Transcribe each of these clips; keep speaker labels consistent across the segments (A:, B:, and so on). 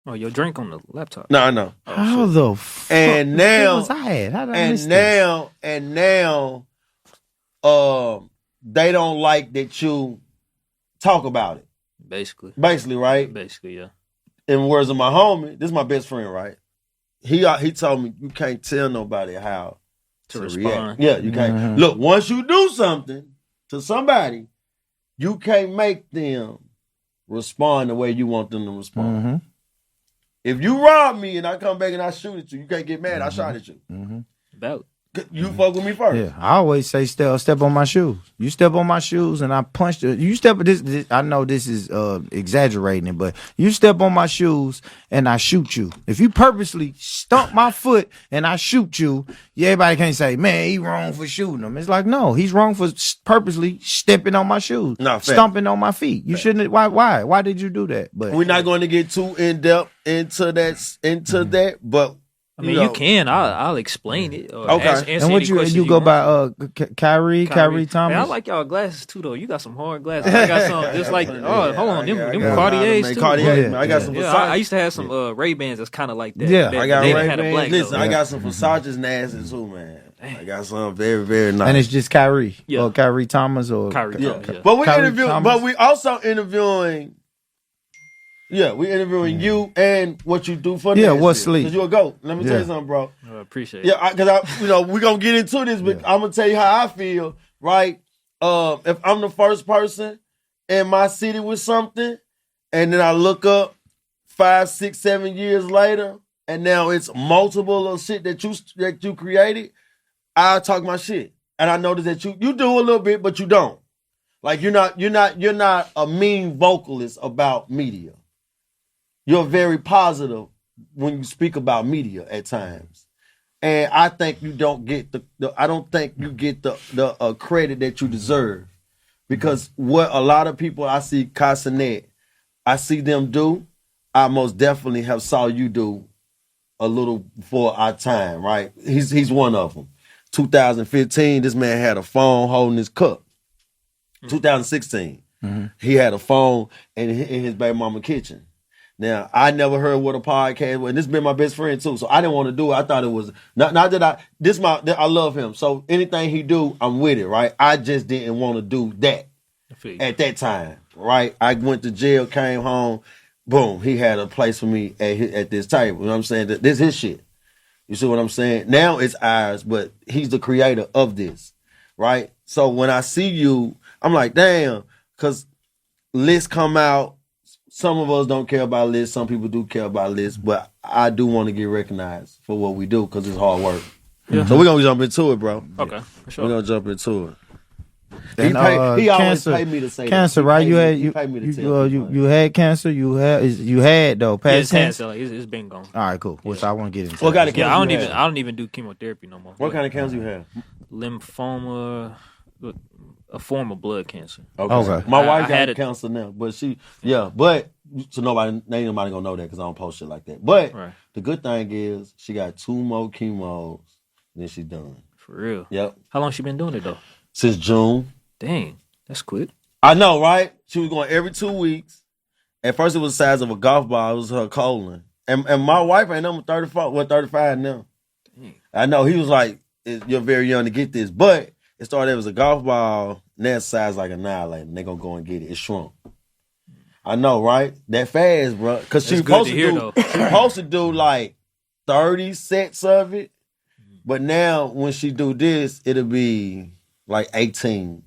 A: Oh, your drink on the laptop.
B: No, I know.
C: How the fuck?
B: And now,
C: was I at? How did I miss
B: now, they don't like that you talk about it.
A: Basically,
B: right?
A: Basically, yeah.
B: In the words of my homie, this is my best friend, right? He told me you can't tell nobody how to
A: respond.
B: React. Yeah, you can't. Look, once you do something to somebody, you can't make them respond the way you want them to respond. If you rob me and I come back and I shoot at you, you can't get mad. I shot at you.
A: Valid.
B: You fuck with me first.
C: Yeah, I always say step on my shoes. You step on my shoes and I punch you step this I know this is exaggerating it, but you step on my shoes and I shoot you. If you purposely stomp my foot and I shoot you, everybody can't say, man, he wrong for shooting him. It's like, no, he's wrong for purposely stepping on my shoes, stomping on my feet. You shouldn't. Why did you do that? But
B: we're not going to get too in depth into that, but
A: I mean, you can. I'll explain it.
B: Okay.
A: Answer
C: and what you go by? KYREE Thomas.
A: Man, I like y'all glasses too, though. You got some hard glasses. I got some just like hold on, them Cartiers too.
B: I got some.
A: I used to have some Ray-Bans that's kind of like that.
C: Yeah,
B: I got
A: Ray-Bans.
B: Listen, I got some Versace's nasty too, man. I got some very, very nice.
C: And it's just KYREE.
A: Yeah.
C: Or KYREE Thomas or
A: KYREE Thomas. Yeah.
B: But we also interviewing. Yeah, we interviewing you and what you do for
C: what's sleep?
B: Because you a GOAT. Let me tell you something, bro.
A: I appreciate it.
B: Yeah, because we're gonna get into this, but I'm gonna tell you how I feel. Right? If I'm the first person in my city with something, and then I look up 5, 6, 7 years later, and now it's multiple of shit that you created, I talk my shit, and I notice that you do a little bit, but you don't. Like you're not a mean vocalist about media. You're very positive when you speak about media at times, and I think you don't get I don't think you get the credit that you deserve, because what a lot of people I see Casanet, I see them do, I most definitely have saw you do a little before our time. Right? He's one of them. 2015, this man had a phone holding his cup. 2016, he had a phone in his baby mama kitchen. Now, I never heard what a podcast was, and this has been my best friend too, so I didn't want to do it. I thought it was, not that I love him, so anything he do, I'm with it, right? I just didn't want to do that at that time, right? I went to jail, came home, boom, he had a place for me at this table, you know what I'm saying? This is his shit. You see what I'm saying? Now it's ours, but he's the creator of this, right? So when I see you, I'm like, damn, because lists come out. Some of us don't care about lists. Some people do care about lists. But I do want to get recognized for what we do because it's hard work. Yeah. So we're going to jump into it, bro.
A: Okay, for sure.
B: We're going to jump into it.
C: And,
B: he always paid me to say
C: cancer,
B: that.
C: right? You had cancer. You had though. Past
A: cancer. It's been gone.
C: All right, cool. Which I want to get into.
B: What kind of cancer?
A: I don't even do chemotherapy no more.
B: What kind of cancer you have?
A: Lymphoma, a form of blood cancer.
B: Okay. My wife got cancer now, but so ain't nobody gonna know that because I don't post shit like that. But the good thing is she got 2 more chemos, then she's done.
A: For real?
B: Yep.
A: How long she been doing it though?
B: Since June.
A: Dang, that's quick.
B: I know, right? She was going every 2 weeks. At first, it was the size of a golf ball. It was her colon. And my wife ain't number 35 now. Dang. I know. He was like, you're very young to get this. But it started as a golf ball. Now it's size like a annihilator. And they're going to go and get it. It shrunk. I know, right? That fast, bro. Because she supposed to do like 30 sets of it. But now when she do this, it'll be like 18.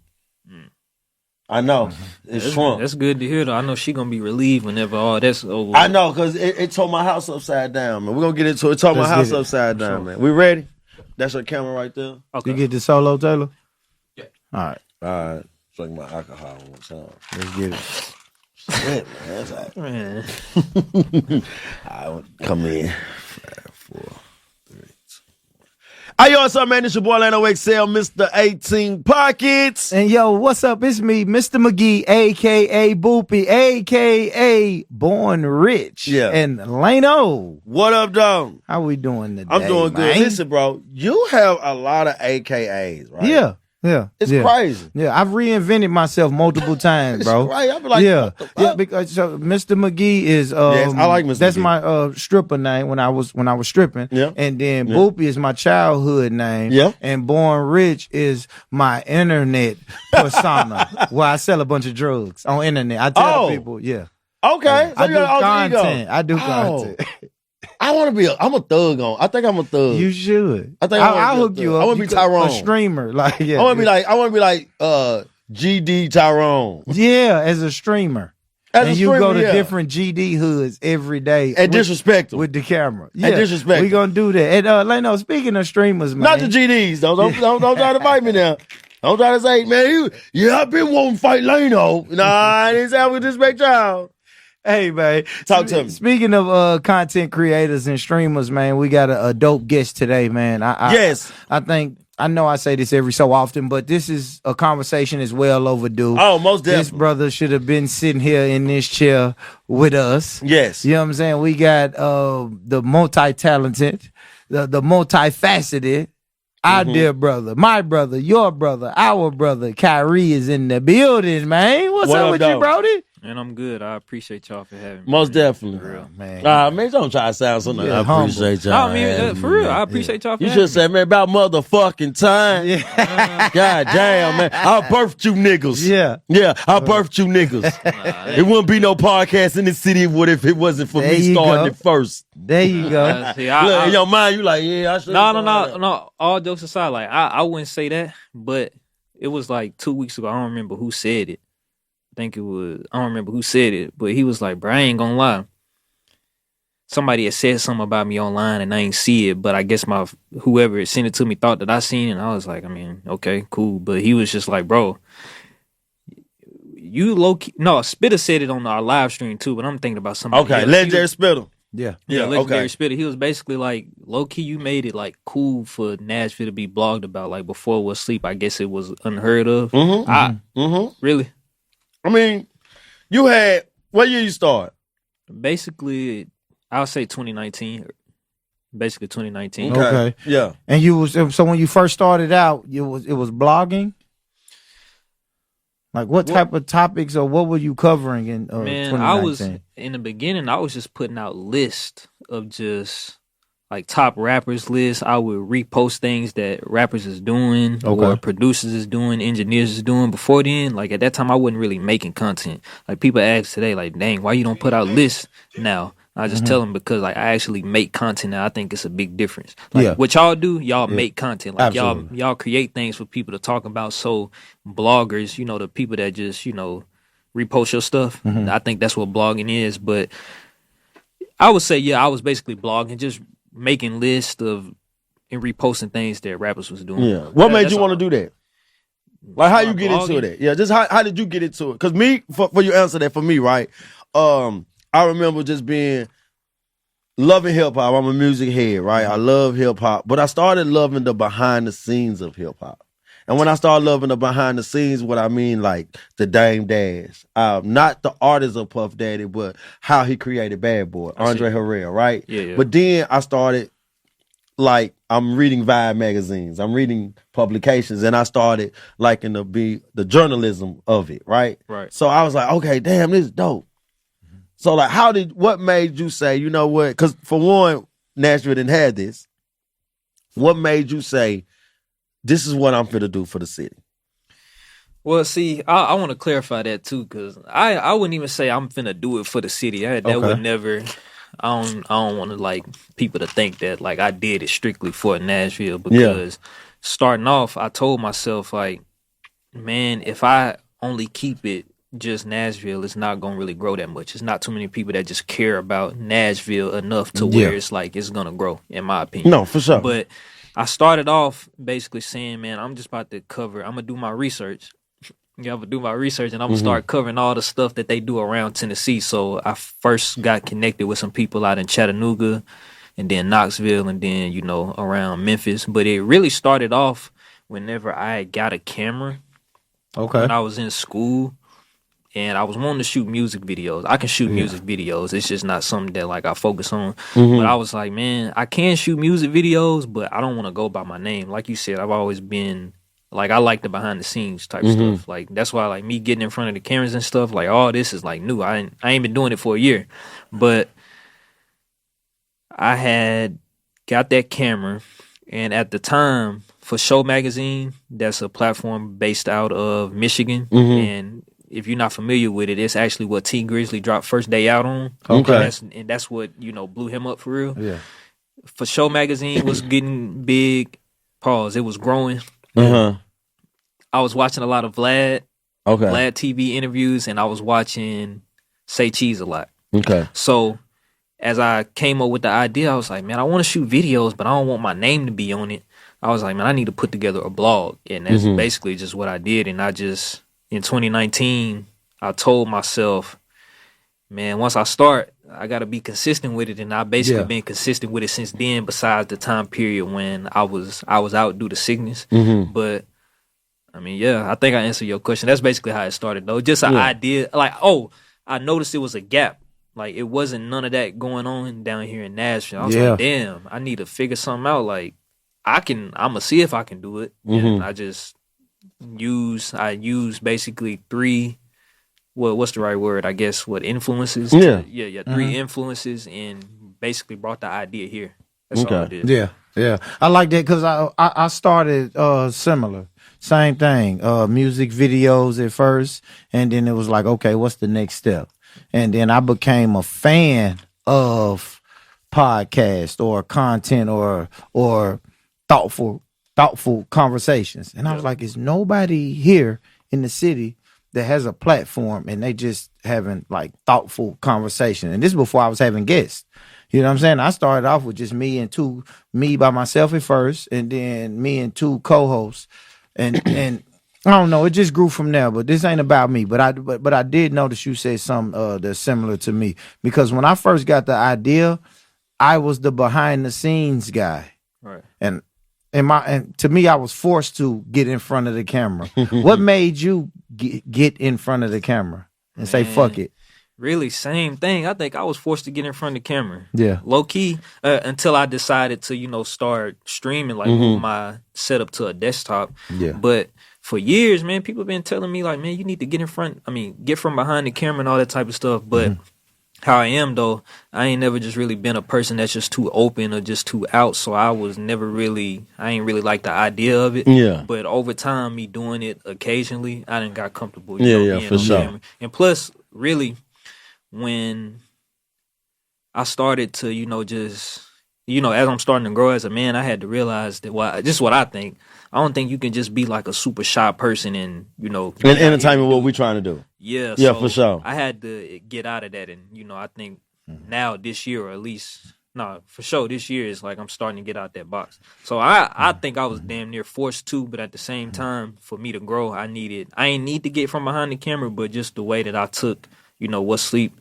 B: I know. It's shrunk.
A: That's good to hear, though. I know she going to be relieved whenever all that's over.
B: I know, because it tore my house upside down, man. We're going to get into it. It tore my house upside down, man. We ready? That's your camera right there.
C: Okay. You get the solo, Taylor?
B: Yeah.
C: All right.
B: Drink my alcohol one time.
C: Let's get it.
B: Shit, man. That's all right.
A: Man.
B: I come in. 5, 4, 3, 2, 1. Hey, yo, what's up, man? It's your boy, Lano XL, Mr. 18 Pockets.
C: And yo, what's up? It's me, Mr. McGee, a.k.a. Boopy, a.k.a. Born Rich.
B: Yeah.
C: And Lano.
B: What up, dog?
C: How we doing today,
B: I'm doing good.
C: man?
B: Listen, bro, you have a lot of AKAs, right?
C: Yeah. Yeah,
B: It's
C: yeah.
B: crazy.
C: Yeah, I've reinvented myself multiple times, bro.
B: Right. I be like,
C: yeah,
B: what the
C: yeah.
B: fuck?
C: Because so Mr. McGee is
B: Yes, I like Mr.
C: That's
B: McGee.
C: my stripper name when I was stripping.
B: Yeah.
C: And then
B: Yeah.
C: Boopy is my childhood name.
B: Yeah.
C: And Born Rich is my internet persona where I sell a bunch of drugs on internet. I tell people, yeah.
B: Okay. So
C: I
B: you
C: do
B: got alter
C: content.
B: ego.
C: I do content.
B: I want to be. I'm a thug on. I think I'm a thug.
C: You should.
B: I think
C: I'll hook you up.
B: I want to be Tyrone.
C: A streamer, like yeah.
B: I want to be like GD Tyrone.
C: Yeah, as a streamer.
B: As
C: and
B: a
C: you
B: streamer,
C: go to
B: yeah.
C: different GD hoods every day.
B: And disrespect them.
C: With the camera.
B: And disrespect
C: We
B: them.
C: gonna do that. And Leno, speaking of streamers, man.
B: Not the GDs, though. Don't try to fight me now. Don't try to say, man, I've been wanting to fight Leno. Nah, I didn't say I would disrespect y'all.
C: Hey, man.
B: Talk to me.
C: Speaking of content creators and streamers, man, we got a dope guest today, man.
B: Yes.
C: I know I say this every so often, but this is a conversation is well overdue.
B: Oh, most definitely.
C: This brother should have been sitting here in this chair with us.
B: Yes.
C: You know what I'm saying? We got the multi-talented, the multifaceted, our dear brother, my brother, your brother, our brother, KYREE is in the building, man. What's
B: What
C: up
B: up,
C: with
B: dog?
C: you, Brody?
A: And I'm good. I appreciate y'all for having me.
B: Most definitely.
A: For real.
C: Man.
B: Man, don't try to sound something.
C: Yeah,
B: I appreciate y'all.
A: I mean, for real, I appreciate y'all for
B: You
A: having
B: should say, man, about motherfucking time.
C: Yeah.
B: God damn, man. I birthed you niggas.
C: Yeah.
B: Yeah, I birthed you niggas. It wouldn't be no podcast in the city if it wasn't for
C: There
B: me
C: you
B: starting
C: go.
B: it first.
C: There you go.
A: See,
B: Look, in your mind, you like, yeah, I should.
A: No. All jokes aside, like I wouldn't say that, but it was like 2 weeks ago. I don't remember who said it. I don't remember who said it, but he was like, bro, I ain't gonna lie. Somebody had said something about me online and I ain't see it, but I guess whoever sent it to me thought that I seen it. And I was like, I mean, okay, cool. But he was just like, bro, you low key. No, Spitter said it on our live stream too, but I'm thinking about somebody
B: Okay,
A: else.
B: legendary Spitter.
C: Yeah.
A: Yeah, legendary
B: okay.
A: Spitter. He was basically like, low key, you made it like cool for Nashville to be blogged about. Like before was sleep, I guess it was unheard of. Really?
B: I mean, you had, what year you start?
A: Basically, I'll say 2019. Basically 2019.
C: Okay.
B: Yeah.
C: And so when you first started out, it was blogging? Like what type of topics or what were you covering in
A: Man,
C: 2019?
A: I was, in the beginning, I was just putting out lists of just like top rappers lists. I would repost things that rappers is doing or producers is doing, engineers is doing. Before then, like at that time, I wasn't really making content. Like people ask today, like, dang, why you don't put out lists now? I just tell them because like I actually make content now. I think it's a big difference. Like what y'all do, y'all make content. Like y'all create things for people to talk about. So bloggers, the people that just, repost your stuff. I think that's what blogging is. But I would say, I was basically blogging, just making lists of and reposting things that rappers was doing.
B: Yeah. What made you want to do that? Like how you get into that? Yeah, just how did you get into it? Because me, for you answer that for me, right? I remember just loving hip hop. I'm a music head, right? I love hip hop, but I started loving the behind the scenes of hip hop. And when I started loving the behind the scenes, what I mean, like the Dame Dash, not the artist of Puff Daddy, but how he created Bad Boy, Andre Herrera, right?
A: Yeah.
B: But then I started, like, I'm reading Vibe magazines, I'm reading publications, and I started liking the journalism of it, right?
A: Right.
B: So I was like, okay, damn, this is dope. So like, what made you say, you know what? Because for one, Nashville didn't have this. What made you say, this is what I'm finna do for the city?
A: Well, see, I want to clarify that too, because I wouldn't even say I'm finna do it for the city. That would never. I don't want to like people to think that like I did it strictly for Nashville, because starting off, I told myself like, man, if I only keep it just Nashville, it's not gonna really grow that much. It's not too many people that just care about Nashville enough to where it's like it's gonna grow, in my opinion.
B: No, for sure.
A: But I started off basically saying, man, I'm just about to I'm gonna do my research. I'm gonna do my research and I'm gonna start covering all the stuff that they do around Tennessee. So I first got connected with some people out in Chattanooga and then Knoxville and then, around Memphis. But it really started off whenever I got a camera.
C: Okay.
A: When I was in school. And I was wanting to shoot music videos. I can shoot music videos. It's just not something that like I focus on. But I was like, man, I can shoot music videos, but I don't want to go by my name. Like you said, I've always been Like, I like the behind the scenes type stuff. Like, that's why, like, me getting in front of the cameras and stuff, like, all this is like new. I ain't been doing it for a year, but I had got that camera, and at the time, For Show magazine, that's a platform based out of Michigan, and if you're not familiar with it, it's actually what T Grizzly dropped First Day Out on.
C: Okay,
A: and that's what blew him up for real.
C: Yeah.
A: For Show magazine was getting big. Pause. It was growing. I was watching a lot of Vlad TV interviews, and I was watching Say Cheese a lot.
D: Okay.
A: So as I came up with the idea, I was like, man, I want to shoot videos, but I don't want my name to be on it. I was like, man, I need to put together a blog. And that's basically just what I did. And I just, in 2019, I told myself, man, once I start, I got to be consistent with it. And I basically been consistent with it since then, besides the time period when I was out due to sickness. But I mean, I think I answered your question. That's basically how it started, though. Just an idea. Like, I noticed it was a gap. Like, it wasn't none of that going on down here in Nashville. I was like, damn, I need to figure something out. Like, I'm going to see if I can do it. And I just use basically three, what's the right word? I guess, influences? Three influences, and basically brought the idea here. That's all I did.
C: Yeah. I like that because I started similar. Same thing. Music videos at first, and then it was like, okay, what's the next step? And then I became a fan of podcast or content or thoughtful conversations. And I was like, is nobody here in the city that has a platform and they just having like thoughtful conversation? And this is before I was having guests. You know what I'm saying? I started off with just me by myself at first, and then me and two co-hosts. And I don't know, it just grew from there. But this ain't about me. But I did notice you said something that's similar to me, because when I first got the idea, I was the behind the scenes guy,
A: right?
C: And to me, I was forced to get in front of the camera. What made you get in front of the camera and say fuck it?
A: Really, same thing. I think I was forced to get in front of the camera.
C: Yeah.
A: Low key, until I decided to, start streaming, like move my setup to a desktop.
C: Yeah.
A: But for years, man, people have been telling me, like, man, you need to get from behind the camera and all that type of stuff. But how I am, though, I ain't never just really been a person that's just too open or just too out. So I ain't really like the idea of it.
D: Yeah.
A: But over time, me doing it occasionally, I done got comfortable.
D: Being for sure.
A: Camera. And plus, really, when I started to, just, as I'm starting to grow as a man, I had to realize that, just what I think, I don't think you can just be like a super shy person and,
D: And entertainment, what we trying to do.
A: Yeah.
D: Yeah,
A: so
D: for sure.
A: I had to get out of that. And, I think now this year, or at least, for sure, this year is like I'm starting to get out that box. So I think I was damn near forced to, but at the same time, for me to grow, I ain't need to get from behind the camera, but just the way that I took, what sleep,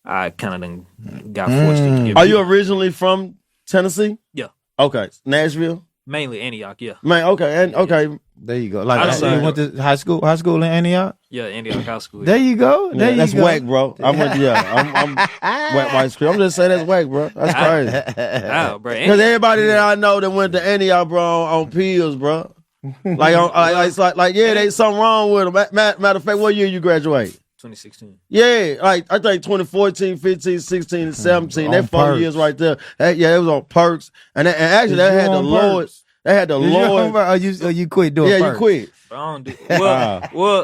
A: I kind of got forced to give.
B: Are you originally from Tennessee?
A: Yeah.
B: Okay. Nashville?
A: Mainly Antioch, yeah.
B: Man, okay. Okay.
C: There you go. Like, you went to high school in Antioch?
A: Yeah, Antioch High School.
C: There you go.
B: That's whack, bro. I'm whack white screen. I'm just saying that's whack, bro. That's crazy.
A: Wow, bro.
B: Because everybody that I know that went to Antioch, bro, on pills, bro. There's something wrong with them. Matter of fact, what year you graduate?
A: 2016.
B: Yeah, like I think 2014, 15, 16, and 17. That 4
C: perks.
B: years right there. It was on perks, and actually that had the lowest. They had the lowest.
C: Or you quit doing perks?
B: You quit.
A: I don't do well.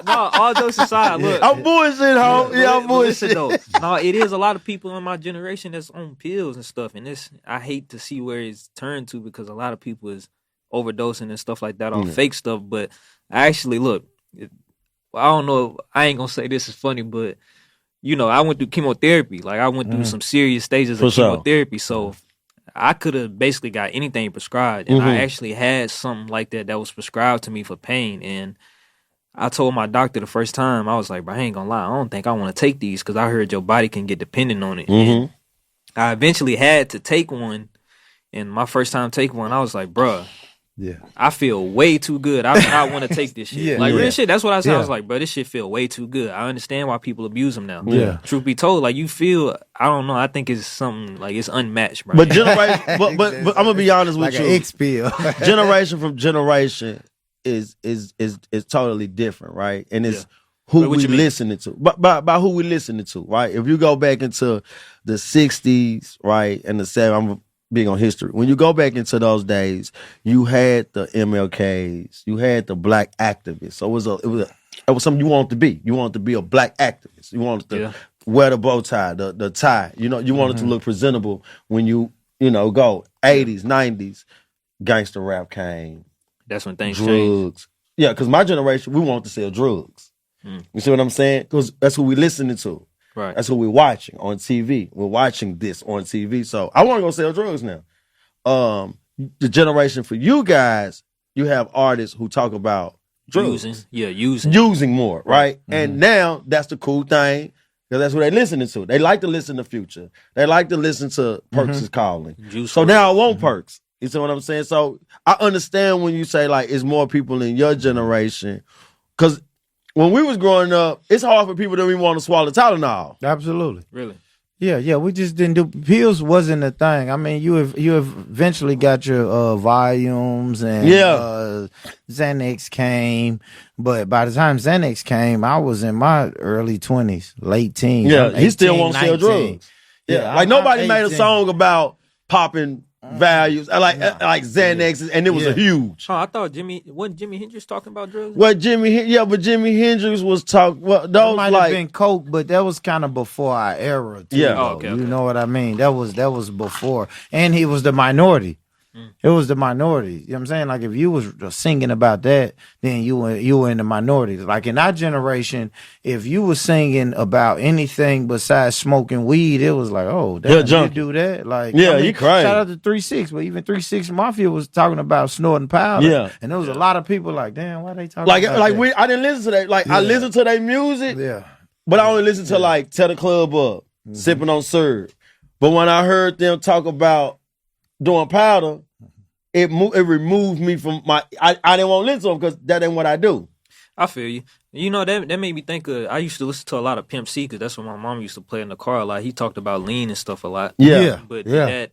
A: No. All jokes aside, look,
B: I'm bullshit, ho. Yeah, I'm bullshit.
A: Though. No, it is a lot of people in my generation that's on pills and stuff, and I hate to see where it's turned to, because a lot of people is overdosing and stuff like that on fake stuff. But actually, look. I don't know. I ain't gonna say this is funny, but I went through chemotherapy. Like, I went through some serious stages of chemotherapy, so I could have basically got anything prescribed, and I actually had something like that was prescribed to me for pain. And I told my doctor the first time, I was like, bro, I ain't gonna lie, I don't think I want to take these, because I heard your body can get dependent on it. And I eventually had to take one, and my first time taking one, I was like, bruh, I feel way too good. I want to take this shit. Real shit. That's what I said. I was like, bro, this shit feel way too good. I understand why people abuse them now.
C: Yeah.
A: Truth be told, like you feel, I don't know. I think it's something like it's unmatched, bro.
B: But generation, but I'm gonna be honest with
C: like
B: you.
C: An X pill.
B: Generation from generation is totally different, right? And it's who we listening to. By who we listening to, right? If you go back into the 60s, right, and the 70s, I'm big on history. When you go back into those days, you had the MLKs, you had the black activists. So it was something you wanted to be. You wanted to be a black activist. You wanted to wear the bow tie, the tie. You know, you wanted to look presentable when you go 80s, 90s, gangster rap came.
A: That's when things
B: drugs.
A: changed.
B: Yeah, because my generation, we wanted to sell drugs. You see what I'm saying? Because that's who we listening to.
A: Right.
B: That's what we're watching on TV. We're watching this on TV. So I want to go sell drugs now. The generation for you guys, you have artists who talk about drugs. Using more, right? And now that's the cool thing because that's what they listening to. They like to listen to Future. They like to listen to Perks is Calling. So now I want Perks. You see what I'm saying? So I understand when you say like it's more people in your generation because when we was growing up, it's hard for people to even want to swallow Tylenol.
C: Absolutely.
A: Really?
C: Yeah. We just didn't do pills. Wasn't a thing. I mean, you eventually got your volumes and Xanax came, but by the time Xanax came, I was in my early 20s, late teens.
B: Yeah, he still won't sell drugs. Yeah, like nobody made a song about popping values like Xanax, and it was a huge.
A: Oh, I thought wasn't Jimi Hendrix talking about drugs?
B: Well, but Jimi Hendrix was talking. Well, those
C: might have been coke, but that was kind of before our era. Too,
A: okay.
C: You know what I mean? That was before, and he was the minority. It was the minority. You know what I'm saying? Like if you was singing about that, then you were in the minority. Like in our generation, if you were singing about anything besides smoking weed, it was like, oh, damn, you do that? Like,
B: you crazy.
C: Shout out to 3-6, but even 3-6 Mafia was talking about snorting powder. Yeah, and there was a lot of people like, damn, why they talking about that?
B: I didn't listen to that. Like I listened to their music.
C: Yeah,
B: but I only listened to like Tear the Club Up, Sipping on Serve. But when I heard them talk about doing powder, it removed me from my. I didn't want to listen to them because that ain't what I do.
A: I feel you. You know, that made me think of. I used to listen to a lot of Pimp C because that's what my mom used to play in the car a lot. He talked about lean and stuff a lot. But that.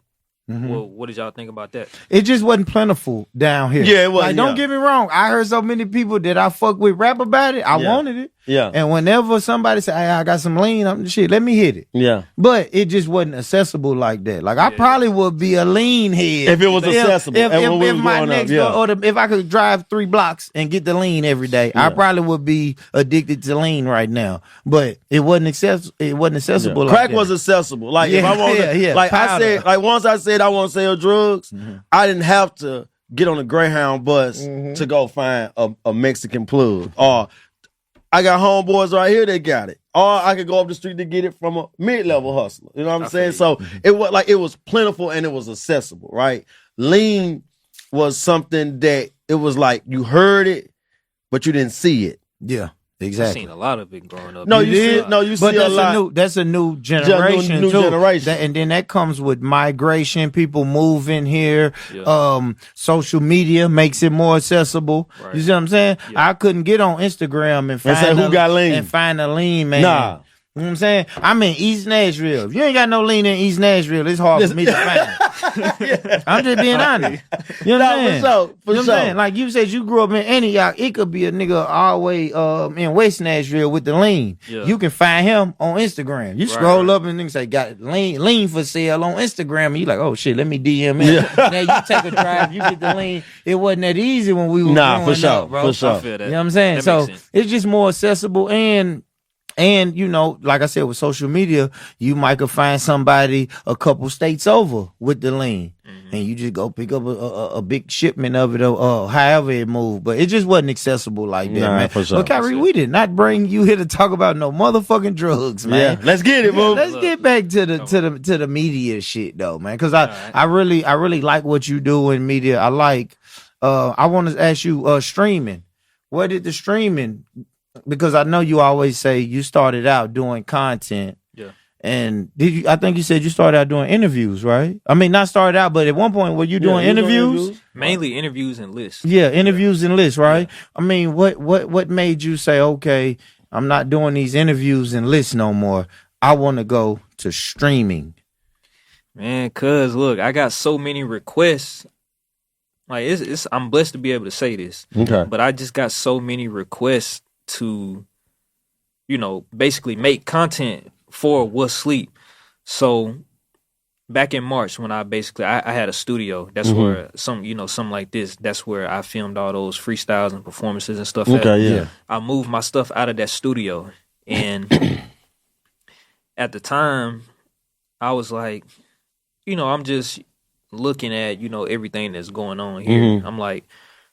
A: Well, what did y'all think about that?
C: It just wasn't plentiful down here.
B: Yeah, it was.
C: Like, don't get me wrong. I heard so many people that I fuck with rap about it. I wanted it.
B: Yeah.
C: And whenever somebody say, hey, I got some lean, let me hit it.
B: Yeah.
C: But it just wasn't accessible like that. Like, I probably would be a lean head.
B: If it was accessible.
C: If my next door, if I could drive 3 blocks and get the lean every day, I probably would be addicted to lean right now. But it wasn't accessible. Like
B: crack
C: that.
B: was accessible. Like, if I wanted, like powder. I said, like once I said I want to sell drugs, I didn't have to get on a Greyhound bus to go find a Mexican plug. Or I got homeboys right here that got it. Or I could go up the street to get it from a mid-level hustler. You know what I'm saying? So it was plentiful and it was accessible, right? Lean was something that it was like you heard it, but you didn't see it.
C: Yeah. Exactly.
A: I've seen a lot of it growing up.
B: No, you see a lot.
C: That's a new generation
B: new
C: too.
B: Generation.
C: And then that comes with migration, people moving here. Yeah. Social media makes it more accessible. Right. You see what I'm saying? Yeah. I couldn't get on Instagram and find
B: who got lean
C: and find a lean man.
B: Nah.
C: You know what I'm saying? I'm in East Nashville. If you ain't got no lean in East Nashville, it's hard for me to find. I'm just being honest. You know what I'm saying?
B: For
C: you know what I'm
B: sure.
C: saying? Like you said, you grew up in Antioch. It could be a nigga all the way in West Nashville with the lean. Yeah. You can find him on Instagram. You scroll up and niggas say, got lean for sale on Instagram. And you like, oh shit, let me DM him. Yeah. Now you take a drive, you get the lean. It wasn't that easy when we were growing up, bro.
B: For sure.
A: I feel that.
C: You know what I'm saying?
A: That
C: so it's just more accessible and you know, like I said, with social media, you might could find somebody a couple states over with the lean, and you just go pick up a big shipment of it, or however it moved. But it just wasn't accessible like that, man.
B: For sure.
C: But KYREE, we did not bring you here to talk about no motherfucking drugs, man.
B: Yeah, let's get it, boo.
C: Let's get back to the media shit though, man. Because I really like what you do in media. I want to ask you, streaming. Where did the streaming? Because I know you always say you started out doing content, And I think you said you started out doing interviews, right? I mean, not started out, but at one point, were you doing interviews?
A: Mainly interviews and lists.
C: Yeah, interviews and lists, right? Yeah. I mean, what made you say, okay, I'm not doing these interviews and lists no more. I want to go to streaming.
A: Man, cause look, I got so many requests. Like I'm blessed to be able to say this.
D: Okay.
A: But I just got so many requests to, basically make content for What's Sleep. So back in March when I had a studio. That's where something like this, that's where I filmed all those freestyles and performances and stuff.
D: Okay, yeah.
A: I moved my stuff out of that studio. And at the time, I was like, I'm just looking at, everything that's going on here. I'm like,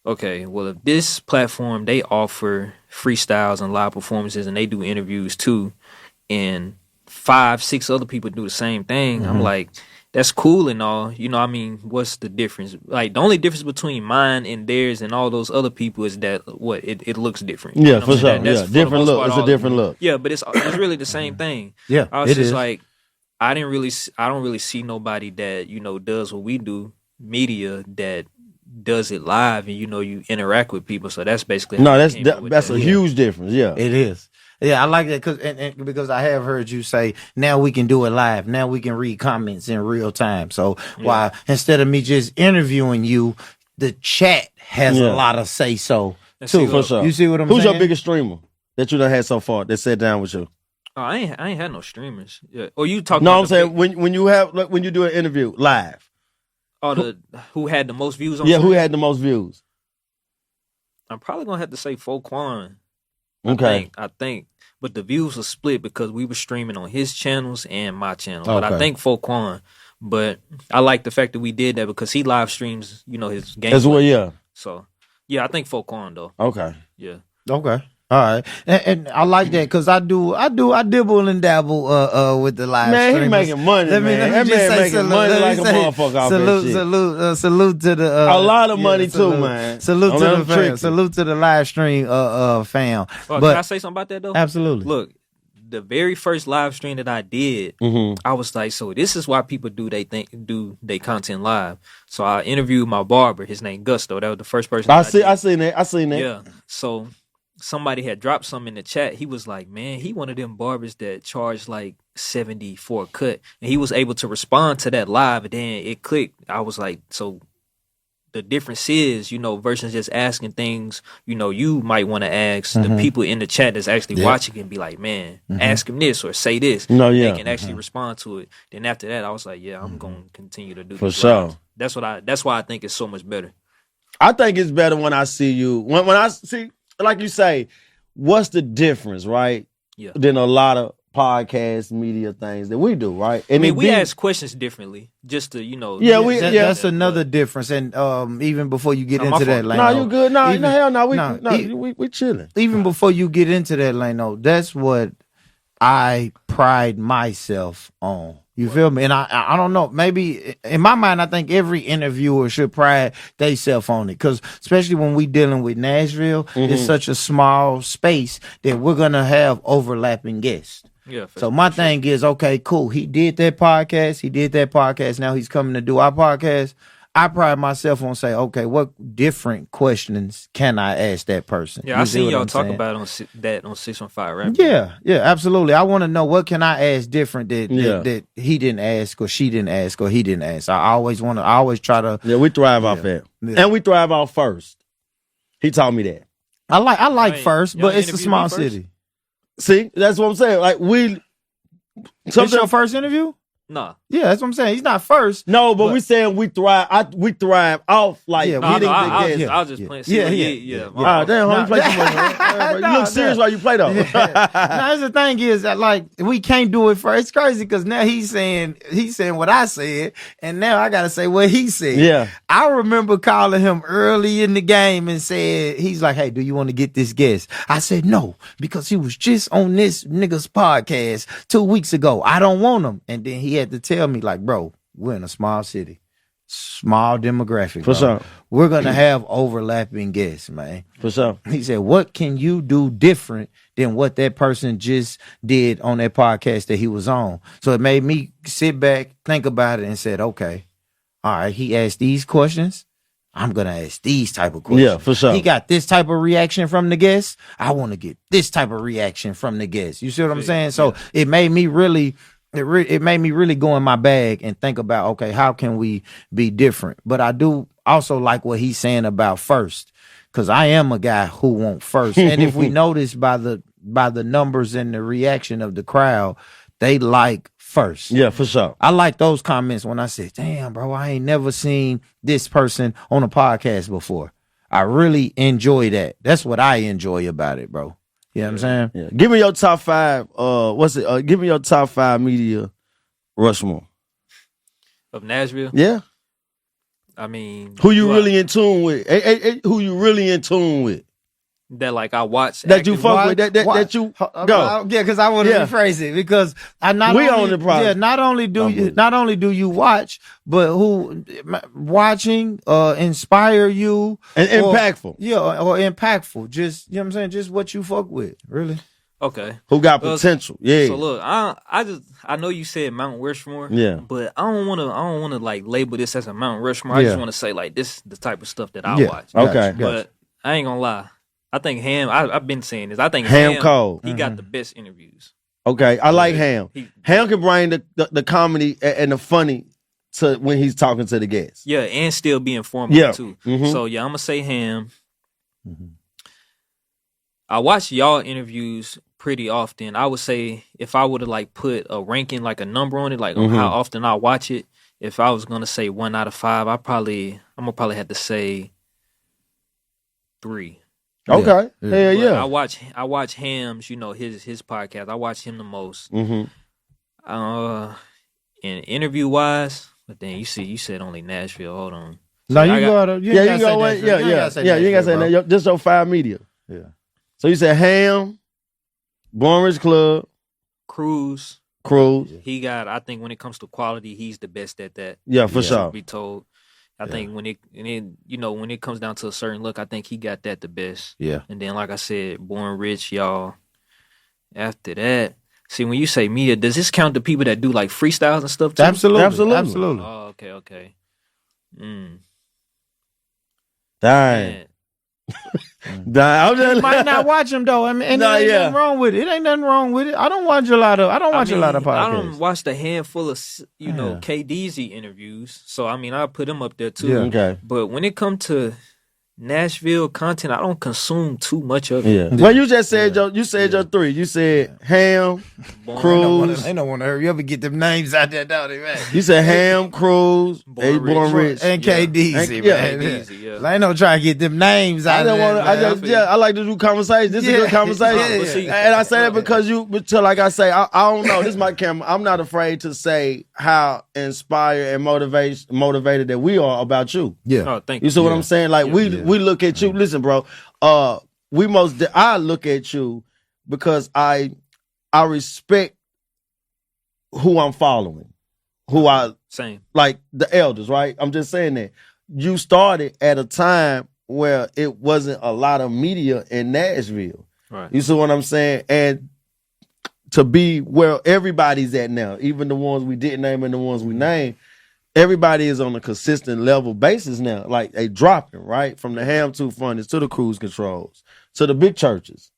A: okay, well, if this platform, they offer freestyles and live performances and they do interviews too, and 5-6 other people do the same thing, I'm like, that's cool and all. What's the difference? Like, the only difference between mine and theirs and all those other people is that it looks different.
D: Yeah, for sure. Yeah, different look. It's a different look.
A: Yeah, but it's really the same thing.
C: Yeah,
A: I was just like, I don't really see nobody that does what we do, media, that does it live and you interact with people. So that's basically
D: that's a huge difference. Yeah,
C: it is. Yeah, I like that because I have heard you say now we can do it live. Now we can read comments in real time. So why instead of me just interviewing you, the chat has a lot of say so too.
D: For sure.
C: You see what I'm saying?
D: Who's your biggest streamer that you done had so far that sat down with you?
A: Oh, I ain't had no streamers. Yeah. Or you talking?
D: No, I'm saying when you do an interview live.
A: Oh, who had the most views on?
D: Yeah, who had the most views?
A: I'm probably gonna have to say Foquan.
D: Okay.
A: I think, but the views were split because we were streaming on his channels and my channel. But I think Foquan. But I like the fact that we did that because he live streams, his gameplay.
D: As well, yeah.
A: So yeah, I think Foquan though.
D: Okay.
A: Yeah.
C: Okay. All right, and I like that because I dibble and dabble with the live.
D: Man,
C: streamers.
D: he making money, man. That man making money like a motherfucker off that shit.
C: Salute to the
D: a lot of money too, man.
C: Salute to the fam. Salute to the live stream fam.
A: But can I say something about that though?
C: Absolutely.
A: Look, the very first live stream that I did, I was like, so this is why people do they content live. So I interviewed my barber. His name Gusto. That was the first person.
D: I seen that.
A: Yeah. So somebody had dropped something in the chat. He was like, man, he one of them barbers that charged like $70 for a cut. And he was able to respond to that live, and then it clicked. I was like, so the difference is, versus just asking things, you might want to ask the people in the chat that's actually watching and be like, man, ask him this or say this.
D: No, yeah.
A: They can actually respond to it. Then after that, I was like, yeah, I'm going to continue to do
D: for
A: this.
D: sure.
A: Lives. That's why I think it's so much better.
D: I think it's better when I see you. When I see, like you say, what's the difference, right?
A: Yeah.
D: Than a lot of podcast media things that we do, right? And
A: we ask questions differently, just to
C: that's another difference. And even before you get into that, Lano,
D: no, you good? No, we chilling.
C: Even before you get into that, Lano, that's what I pride myself on. You feel me? And I don't know. Maybe in my mind, I think every interviewer should pride themselves on it. Because especially when we dealing with Nashville, it's such a small space that we're going to have overlapping guests.
A: Yeah.
C: So my thing is, okay, cool. He did that podcast. Now he's coming to do our podcast. I pride myself on say, okay, what different questions can I ask that person?
A: Yeah, I seen y'all talk about on 615 Rap.
C: Yeah, absolutely. I want to know what can I ask different that he didn't ask or she didn't ask or he didn't ask. I always try to.
D: Yeah, we thrive off that, and we thrive off first. He taught me that.
C: I like first, but it's a small city.
D: See, that's what I'm saying. Like
C: it's your first interview?
A: No.
C: Yeah, that's what I'm saying. He's not first.
D: No, but we saying we thrive. We thrive off like
A: getting the guests. I was just playing. Yeah.
D: Damn, you play too much. You look serious while you play though.
C: Now, the thing is that like we can't do it first. It's crazy because now he's saying what I said, and now I gotta say what he said.
D: Yeah.
C: I remember calling him early in the game and said he's like, "Hey, do you want to get this guest?" I said no because he was just on this nigga's podcast 2 weeks ago. I don't want him, and then he had to tell me like, bro, we're in a small city. small demographic.
D: For
C: bro.
D: sure.
C: We're gonna have overlapping guests, man.
D: For sure.
C: He said, "What can you do different than what that person just did on that podcast that he was on?" So it made me sit back, think about it, and said, "Okay, all right." He asked these questions. I'm gonna ask these type of questions.
D: Yeah, for sure.
C: He got this type of reaction from the guests. I want to get this type of reaction from the guests. You see what I'm saying? So it made me really. It made me really go in my bag and think about, okay, how can we be different? But I do also like what he's saying about first, because I am a guy who wants first. And if we notice by the numbers and the reaction of the crowd, they like first.
D: Yeah, for sure.
C: I like those comments when I said, damn, bro, I ain't never seen this person on a podcast before. I really enjoy that. That's what I enjoy about it, bro. You know what I'm saying?
D: Yeah. Give me your top 5. Give me your top 5 media Rushmore.
A: Of Nashville?
D: Yeah.
A: I mean,
D: Who you really in tune with? Who you really in tune with?
A: That like I watch
D: That you fuck with? That you go?
C: Yeah, because I want to rephrase it, because I not only do you watch, but who watching inspire you
D: and impactful.
C: Or impactful. Just, you know what I'm saying? Just what you fuck with, really.
A: Okay.
D: Who got potential? Yeah.
A: So look, I know you said Mount Rushmore.
D: Yeah.
A: But I don't wanna like label this as a Mount Rushmore. I just wanna say like this is the type of stuff that I watch.
D: Okay.
A: But I ain't gonna lie. I think Ham, I've been saying this. I think
D: Ham Cole.
A: He got the best interviews.
D: Okay. I like Ham. Ham can bring the comedy and the funny to when he's talking to the guests.
A: Yeah, and still be informative too.
D: Mm-hmm.
A: So yeah, I'm gonna say Ham. Mm-hmm. I watch y'all interviews pretty often. I would say if I would have like put a ranking, like a number on it, like on how often I watch it, if I was gonna say 1 out of 5, I'm gonna probably have to say 3.
D: Okay. Yeah.
A: I watch Ham's, his podcast. I watch him the most.
D: Mm-hmm.
A: And interview wise, but then you said only Nashville. Hold on.
C: No, you gotta. You ain't gotta say
D: that. Just your 5 media.
C: Yeah.
D: So you said Ham, Born Rich Club,
A: Cruz.
D: He
A: got. I think when it comes to quality, he's the best at that.
D: Yeah, for sure.
A: Be told. I think when it comes down to a certain look, I think he got that the best.
C: Yeah.
A: And then, like I said, Born Rich, y'all. After that, see, when you say media, does this count the people that do like freestyles and stuff too?
C: Absolutely.
A: Oh, okay.
D: Dang.
C: You might not watch them though. I mean, and there ain't nothing wrong with it. It ain't nothing wrong with it. I don't watch a lot of podcasts.
A: I don't watch the handful of KDZ interviews. So I mean, I put him up there too.
D: Yeah. Okay.
A: But when it comes to Nashville content, I don't consume too much of it.
D: Yeah. Well, you just said your 3. You said Ham, Cruz.
C: Ain't no one to hurry up and get them names out there, don't they, man?
D: You said Ham, Cruz, Born Rich,
C: and KDZ, man. KDZ, ain't no trying to get them names out there.
D: I like to do conversations. This is a good conversation. And I say that because like I say, I don't know. This is my camera. I'm not afraid to say how inspired and motivated that we are about you.
C: Yeah.
A: Oh, thank you.
D: You see what I'm saying? Like we look at you. Listen, bro. I look at you because I respect who I'm following,
A: same
D: like the elders, right? I'm just saying that you started at a time where it wasn't a lot of media in Nashville.
A: Right.
D: You see what I'm saying? And to be where everybody's at now, even the ones we didn't name and the ones we named. Everybody is on a consistent level basis now. Like they dropping, right? From the Ham 2 Funnies to the Cruise Controls to the big churches.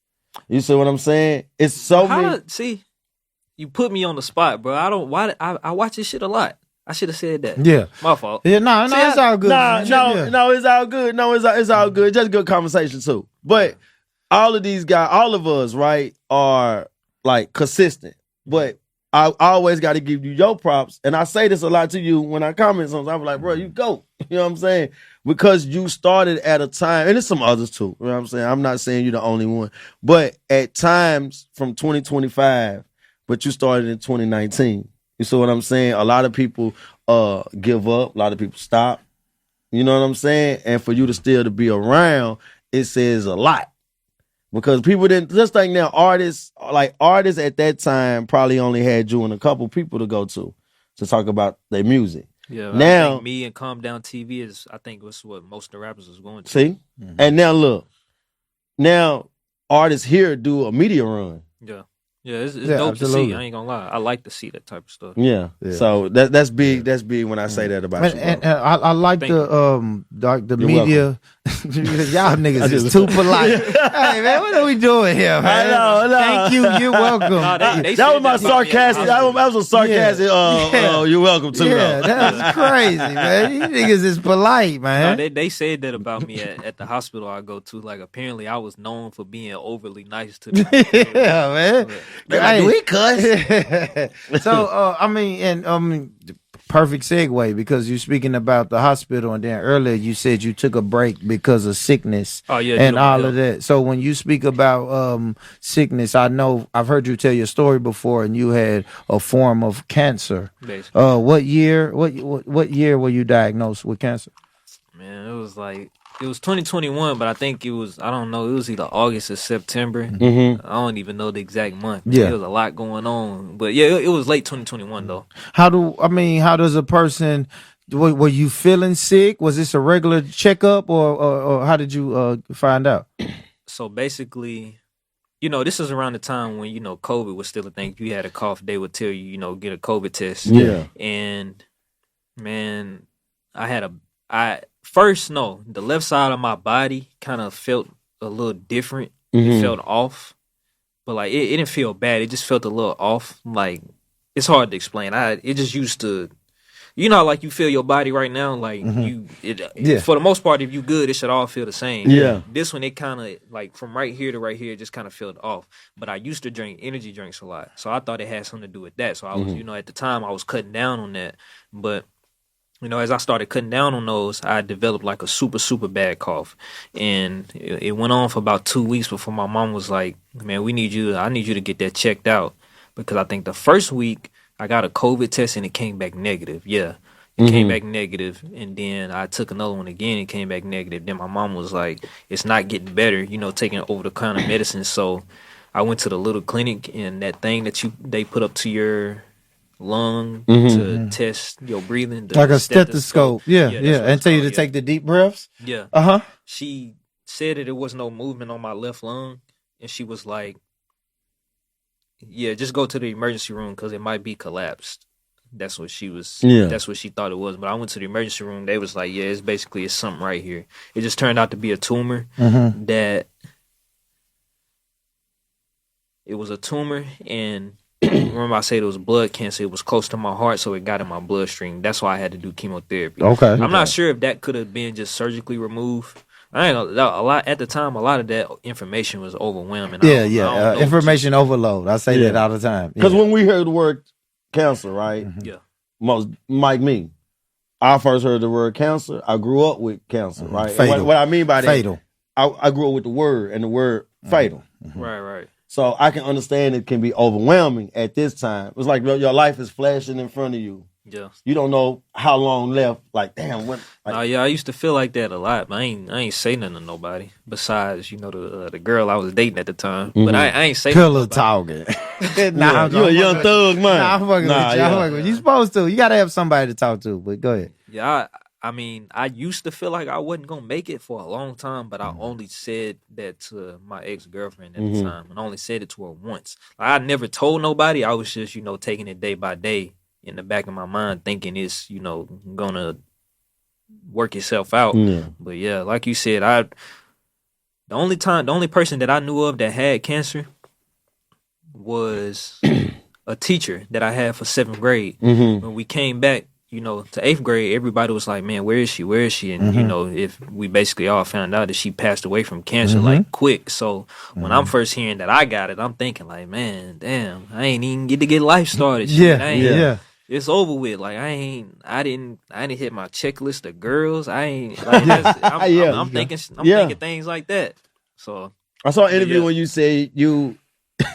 D: You see what I'm saying? It's so many.
A: See, you put me on the spot, bro. I watch this shit a lot. I should have said that.
C: Yeah.
A: My fault.
C: Yeah, no, it's all good.
D: No, it's all good. No, it's all good. Just good conversation too. But all of these guys, all of us, right, are like consistent. But I always got to give you your props. And I say this a lot to you when I comment sometimes. I'm like, bro, you go. You know what I'm saying? Because you started at a time, and there's some others too. You know what I'm saying? I'm not saying you're the only one. But at times from 2025, but you started in 2019. You see what I'm saying? A lot of people give up. A lot of people stop. You know what I'm saying? And for you to still to be around, it says a lot. Because people didn't just think now artists at that time probably only had you and a couple people to go to talk about their music.
A: Yeah,
B: now
A: I think me and Calm Down TV is, I think, was what most of the rappers was going to.
B: See, and now look, now artists here do a media run.
A: Yeah. Yeah, it's dope
C: absolutely.
A: to see. I ain't gonna lie. I like to see that type of stuff.
B: Yeah. So that's big. That's big when I say that about you.
C: And I like
A: Thank
C: the media. Y'all niggas is too polite. Hey man, what are we doing here, man?
B: I know.
C: Thank you. You're welcome.
A: No, they
B: That was my
A: said about me at the
B: sarcastic. That was a sarcastic. You're welcome too.
C: Yeah,
B: though.
C: that was crazy, man. These niggas is polite, man.
A: No, they said that about me at the hospital I go to. Like, apparently I was known for being overly nice to them.
C: Yeah, man.
B: Like, we cuss.
C: So, I mean, and perfect segue because you're speaking about the hospital, and then earlier you said you took a break because of sickness.
A: Oh yeah,
C: and all of that. So when you speak about sickness, I know I've heard you tell your story before, and you had a form of cancer.
A: Basically.
C: What year? What year were you diagnosed with cancer?
A: Man, it was 2021, but I think it was, I don't know, it was either August or September.
B: Mm-hmm.
A: I don't even know the exact month.
C: Yeah.
A: There was a lot going on. But yeah, it was late 2021 though.
C: How does a person? Were you feeling sick? Was this a regular checkup, or how did you find out?
A: So basically, this is around the time when, COVID was still a thing. If you had a cough, they would tell you, get a COVID test.
B: Yeah.
A: And man, the left side of my body kind of felt a little different. It felt off, but like it didn't feel bad. It just felt a little off. Like, it's hard to explain. It just used to, like you feel your body right now. Like for the most part, if you good, it should all feel the same.
B: Yeah.
A: This one, it kind of like from right here to right here, it just kind of felt off. But I used to drink energy drinks a lot, so I thought it had something to do with that. So I was, at the time, I was cutting down on that, but. As I started cutting down on those, I developed like a super, super bad cough. And it went on for about 2 weeks before my mom was like, man, I need you to get that checked out. Because I think the first week I got a COVID test and it came back negative. Yeah, it came back negative. And then I took another one again and came back negative. Then my mom was like, it's not getting better, taking over-the-counter medicine. So I went to the little clinic, and that thing that they put up to your lung to test your breathing,
C: like a stethoscope. Yeah. And tell you to take the deep breaths.
A: Yeah. She said that there was no movement on my left lung, and she was like, yeah, just go to the emergency room because it might be collapsed. That's what she was. That's what she thought it was. But I went to the emergency room. They was like, yeah, it's something right here. It just turned out to be a tumor. That it was a tumor, and remember I said it was blood cancer. It was close to my heart, so it got in my bloodstream. That's why I had to do chemotherapy.
C: Okay.
A: I'm not sure if that could have been just surgically removed. I ain't know, a lot at the time. A lot of that information was overwhelming.
C: Information overload. I say that all the time.
B: Because when we heard the word cancer, right?
A: Yeah.
B: Most like me, I first heard the word cancer. I grew up with cancer, right?
C: Fatal.
B: What I mean by that,
C: fatal.
B: I grew up with the word and the word fatal.
A: Right.
B: So I can understand it can be overwhelming at this time. It's like your life is flashing in front of you.
A: Yeah.
B: You don't know how long left. Like, damn, what? Like,
A: I used to feel like that a lot, but I ain't say nothing to nobody besides, the girl I was dating at the time. But I ain't say
C: pillow talking.
B: Nah, you a young thug, man.
C: Nah, I'm fucking with you. I'm fucking with you. You supposed to. You gotta have somebody to talk to. But go ahead.
A: Yeah, I mean, I used to feel like I wasn't gonna make it for a long time, but I only said that to my ex-girlfriend at the time, and I only said it to her once. Like, I never told nobody. I was just, taking it day by day in the back of my mind, thinking it's, gonna work itself out. But yeah, like you said, the only person that I knew of that had cancer was a teacher that I had for 7th grade. When we came back, to 8th grade, everybody was like, man, where is she? Where is she? And, if we basically all found out that she passed away from cancer, like, quick. So when I'm first hearing that I got it, I'm thinking like, man, damn, I ain't even get to get life started.
C: Yeah.
A: It's over with. Like, I didn't hit my checklist of girls. I'm thinking things like that. So
B: I saw an interview when you said you,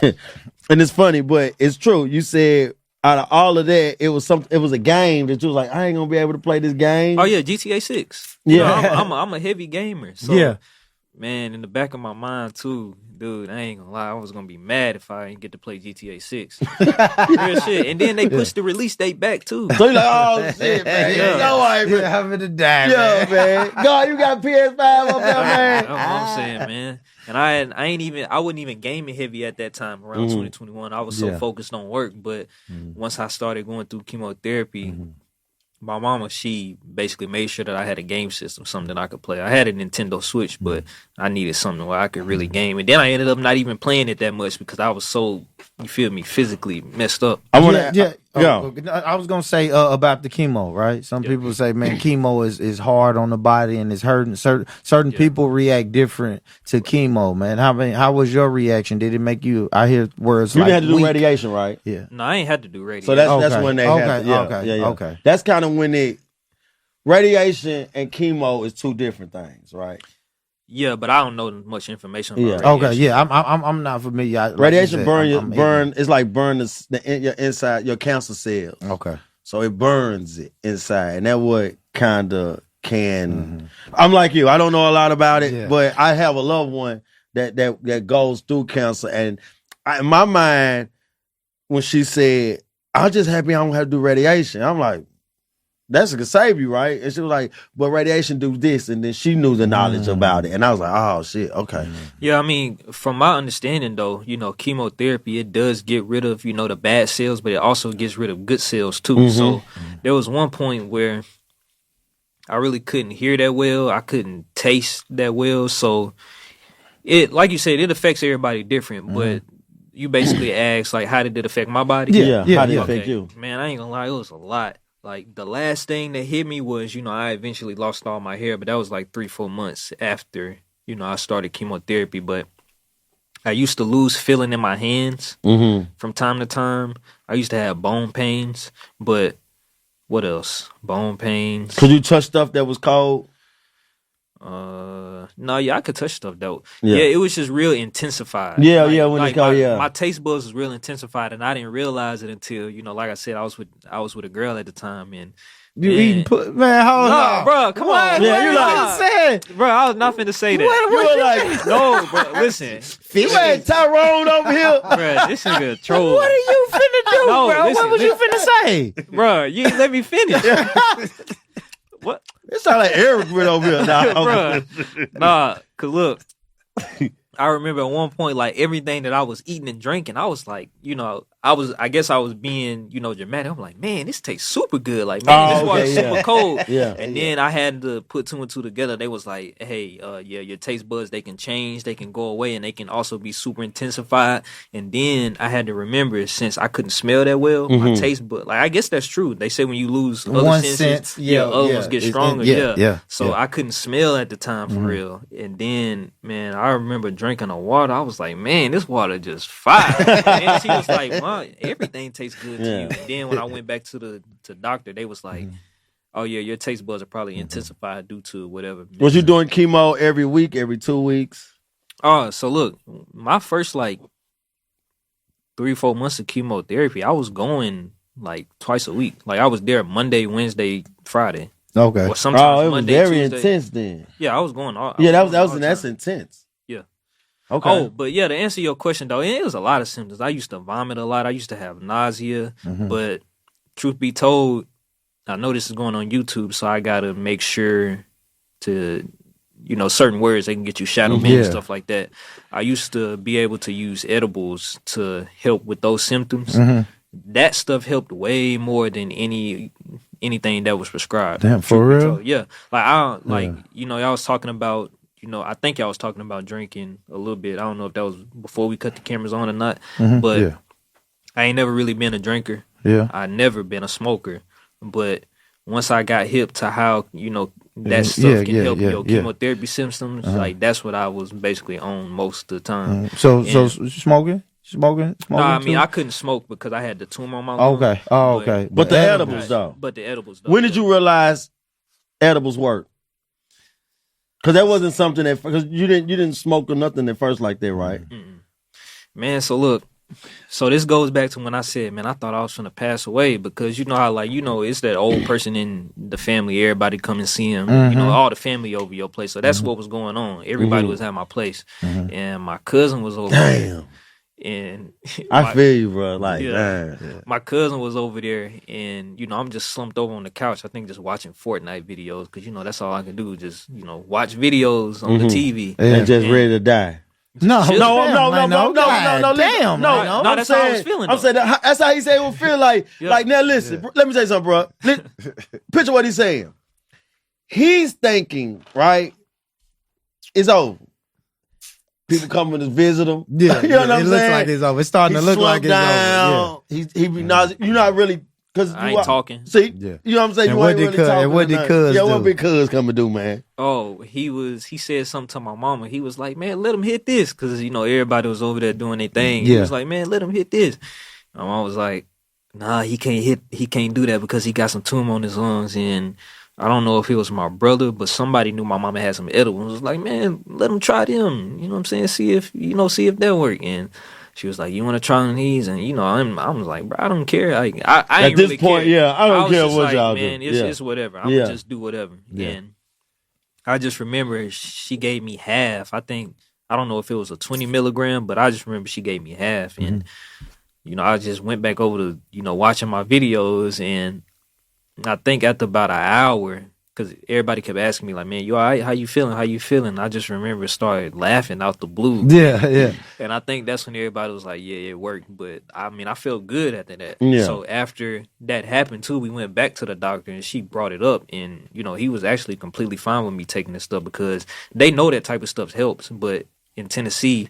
B: and it's funny, but it's true. You said, out of all of that, it was a game that you was like, I ain't gonna be able to play this game.
A: Oh yeah, GTA 6.
B: Yeah,
A: I'm a heavy gamer. So Man, in the back of my mind too, dude, I ain't gonna lie, I was gonna be mad if I didn't get to play GTA 6. Real shit. And then they pushed the release date back too.
B: So you like, oh shit, man.
A: Yeah.
B: No, I ain't
C: Yeah, having to die,
B: Yo, man. God, you got PS5 up there, man.
A: That's what I'm saying, man. And I wasn't even gaming heavy at that time around 2021. I was so focused on work. But once I started going through chemotherapy, my mama, she basically made sure that I had a game system, something that I could play. I had a Nintendo Switch, but I needed something where I could really game. And then I ended up not even playing it that much because I was so, you feel me, physically messed up.
C: I was gonna say about the chemo, right? Some people say, man, chemo is hard on the body and it's hurting. Certain people react different to chemo, man. How was your reaction? Did it make you? I hear words
B: you
C: like
B: didn't have to do
C: weak.
B: radiation, right?
C: Yeah.
A: No, I ain't had to do radiation.
B: So that's when they had to,
C: okay.
B: That's kind of when radiation and chemo is two different things, right?
A: Yeah, but I don't know much information about radiation.
C: Okay, yeah, I'm not familiar. Like
B: radiation burn. It's like burn your inside your cancer cells.
C: Okay,
B: so it burns it inside, and that what kind of can. I'm like you. I don't know a lot about it, but I have a loved one that goes through cancer, and in my mind, when she said, "I'm just happy I don't have to do radiation," I'm like, that's gonna save you, right? And she was like, but radiation do this, and then she knew the knowledge about it, and I was like, oh shit, okay.
A: Yeah, I mean, from my understanding though, chemotherapy, it does get rid of, the bad cells, but it also gets rid of good cells too. So there was one point where I really couldn't hear that well, I couldn't taste that well, so it, like you said, it affects everybody different, but you basically asked, like, how did it affect my body?
B: Yeah, how did it affect you?
A: Man, I ain't gonna lie, it was a lot. Like, the last thing that hit me was, I eventually lost all my hair, but that was like 3-4 months after, I started chemotherapy. But I used to lose feeling in my hands from time to time. I used to have bone pains, but what else? Bone pains.
B: Could you touch stuff that was cold?
A: No, I could touch stuff though. Yeah, it was just real intensified.
B: When it's cold,
A: my taste buds was real intensified, and I didn't realize it until like I said, I was with a girl at the time, and
C: you eating man, hold on,
A: bro, come on,
C: yeah, you like
A: bro, I was not finna say that.
C: What you like?
A: No, bro, listen,
B: you had Tyrone over here,
A: bro. This nigga a troll.
C: What are you finna do, bro? What was you finna say,
A: bro? You ain't let me finish. What?
B: It sound like Eric went over here.
A: Nah, cause look, I remember at one point, like, everything that I was eating and drinking, I was like, I guess I was being, dramatic. I'm like, man, this tastes super good. Like, man, this water's super cold. And then I had to put two and two together. They was like, hey, your taste buds, they can change, they can go away, and they can also be super intensified. And then I had to remember, since I couldn't smell that well, my taste bud, like, I guess that's true. They say when you lose other senses, other ones get stronger. So I couldn't smell at the time for real. And then, man, I remember drinking the water. I was like, man, this water just fire. And she was like, well, everything tastes good to you. And then when I went back to the doctor, they was like, oh yeah, your taste buds are probably intensified due to whatever.
B: Was you doing chemo every week, every 2 weeks?
A: So look, my first 3-4 months of chemotherapy, I was going like twice a week. Like, I was there Monday, Wednesday, Friday.
C: Okay.
A: Or sometimes
B: it was
A: Monday,
B: very
A: Tuesday.
B: Intense then.
A: Yeah, I was going all.
B: That's intense.
A: Yeah.
B: Okay.
A: Oh, but yeah, to answer your question though, it was a lot of symptoms. I used to vomit a lot. I used to have nausea. But truth be told, I know this is going on YouTube, so I gotta make sure to, certain words, they can get you shadow banned and stuff like that. I used to be able to use edibles to help with those symptoms. That stuff helped way more than anything that was prescribed.
C: Damn, for real?
A: Yeah. Y'all was talking about, I think y'all was talking about drinking a little bit. I don't know if that was before we cut the cameras on or not, but I ain't never really been a drinker.
C: Yeah.
A: I never been a smoker. But once I got hip to how, that stuff can help your chemotherapy symptoms, like, that's what I was basically on most of the time.
C: So smoking? No,
A: I mean, I couldn't smoke because I had the tumor on my lung.
C: Okay. Oh, okay.
B: But the edibles, though.
A: But the edibles, though.
B: When did you realize edibles work? Because that wasn't something because you didn't smoke or nothing at first like that, right?
A: Man, so look, So this goes back to when I said, man, I thought I was gonna pass away because you know how like it's that old person in the family. Everybody come and see him. All the family over your place. So that's what was going on. Everybody was at my place, and my cousin was over there. And
B: I feel you, bro. Like, man.
A: My cousin was over there, and I'm just slumped over on the couch. I think just watching Fortnite videos because that's all I can do. Just watch videos on the TV
B: and just ready to die.
C: No.
A: Damn,
B: no.
A: That's how I was feeling.
B: I'm saying that's how he said it would feel like. Like now, listen. Let me tell you something, bro. Picture what he's saying. He's thinking, right? It's over. People coming to visit him.
C: Yeah,
B: you know what I'm saying?
C: It looks like it's over. It's starting to look like it's over.
B: Yeah. He be nauseous. You're not really because
A: I ain't talking.
B: See, you know what I'm saying?
C: And
B: you ain't really talking.
C: And what did Cuz do?
B: What did Cuz come and do, man?
A: Oh, he said something to my mama. He was like, man, let him hit this. Because, everybody was over there doing their thing. He was like, man, let him hit this. My mom was like, nah, he can't do that because he got some tumor on his lungs. And I don't know if it was my brother, but somebody knew my mama had some edibles. It was like, man, let him try them. You know what I'm saying? See if that work. And she was like, you want to try on these? And, I was like, bro, I don't care. I ain't
B: At this
A: really
B: point,
A: care.
B: I don't care what y'all
A: man,
B: do.
A: It's whatever. I'm going to just do whatever. And I just remember she gave me half. I don't know if it was a 20 milligram, but I just remember she gave me half. And, I just went back over to, watching my videos. And I think after about an hour, because everybody kept asking me, like, man, you all right? How you feeling? I just remember started laughing out the blue.
C: Yeah.
A: And I think that's when everybody was like, yeah, it worked. But, I mean, I felt good after that.
B: Yeah.
A: So after that happened, too, we went back to the doctor, and she brought it up. And, he was actually completely fine with me taking this stuff because they know that type of stuff helps. But in Tennessee,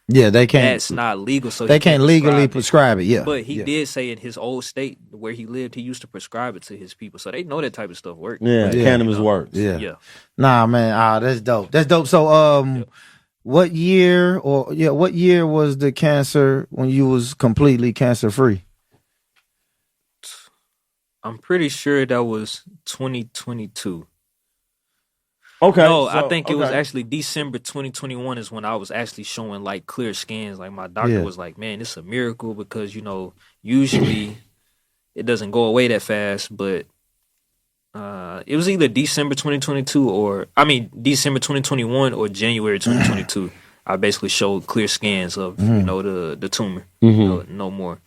C: they can't.
A: That's not legal, so
C: they can't legally prescribe it. Yeah,
A: but he did say in his old state where he lived, he used to prescribe it to his people, so they know that type of stuff works.
B: Yeah, cannabis works.
C: Yeah. Nah, man, that's dope. That's dope. So, what year was the cancer when you was completely cancer free?
A: I'm pretty sure that was 2022.
B: Okay.
A: No, I think it was actually December 2021 is when I was actually showing like clear scans. Like my doctor was like, man, it's a miracle because, usually it doesn't go away that fast. But it was either December 2022 December 2021 or January 2022. I basically showed clear scans of, the tumor. No more.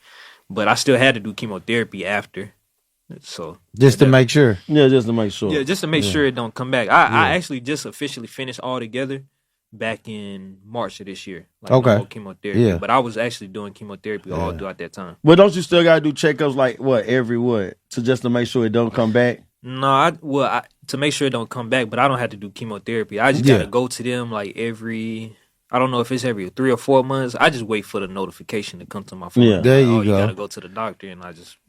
A: But I still had to do chemotherapy after. So
C: just to make sure.
B: Yeah, just to make sure.
A: Yeah, just to make sure it don't come back. I actually just officially finished all together back in March of this year. Like, no more chemotherapy. Yeah. But I was actually doing chemotherapy all throughout that time.
B: But don't you still gotta do checkups like just to make sure it don't come back?
A: No, to make sure it don't come back, but I don't have to do chemotherapy. I just gotta go to them like every. I don't know if it's every 3 or 4 months. I just wait for the notification to come to my phone.
C: Yeah, there you go.
A: You gotta go to the doctor, and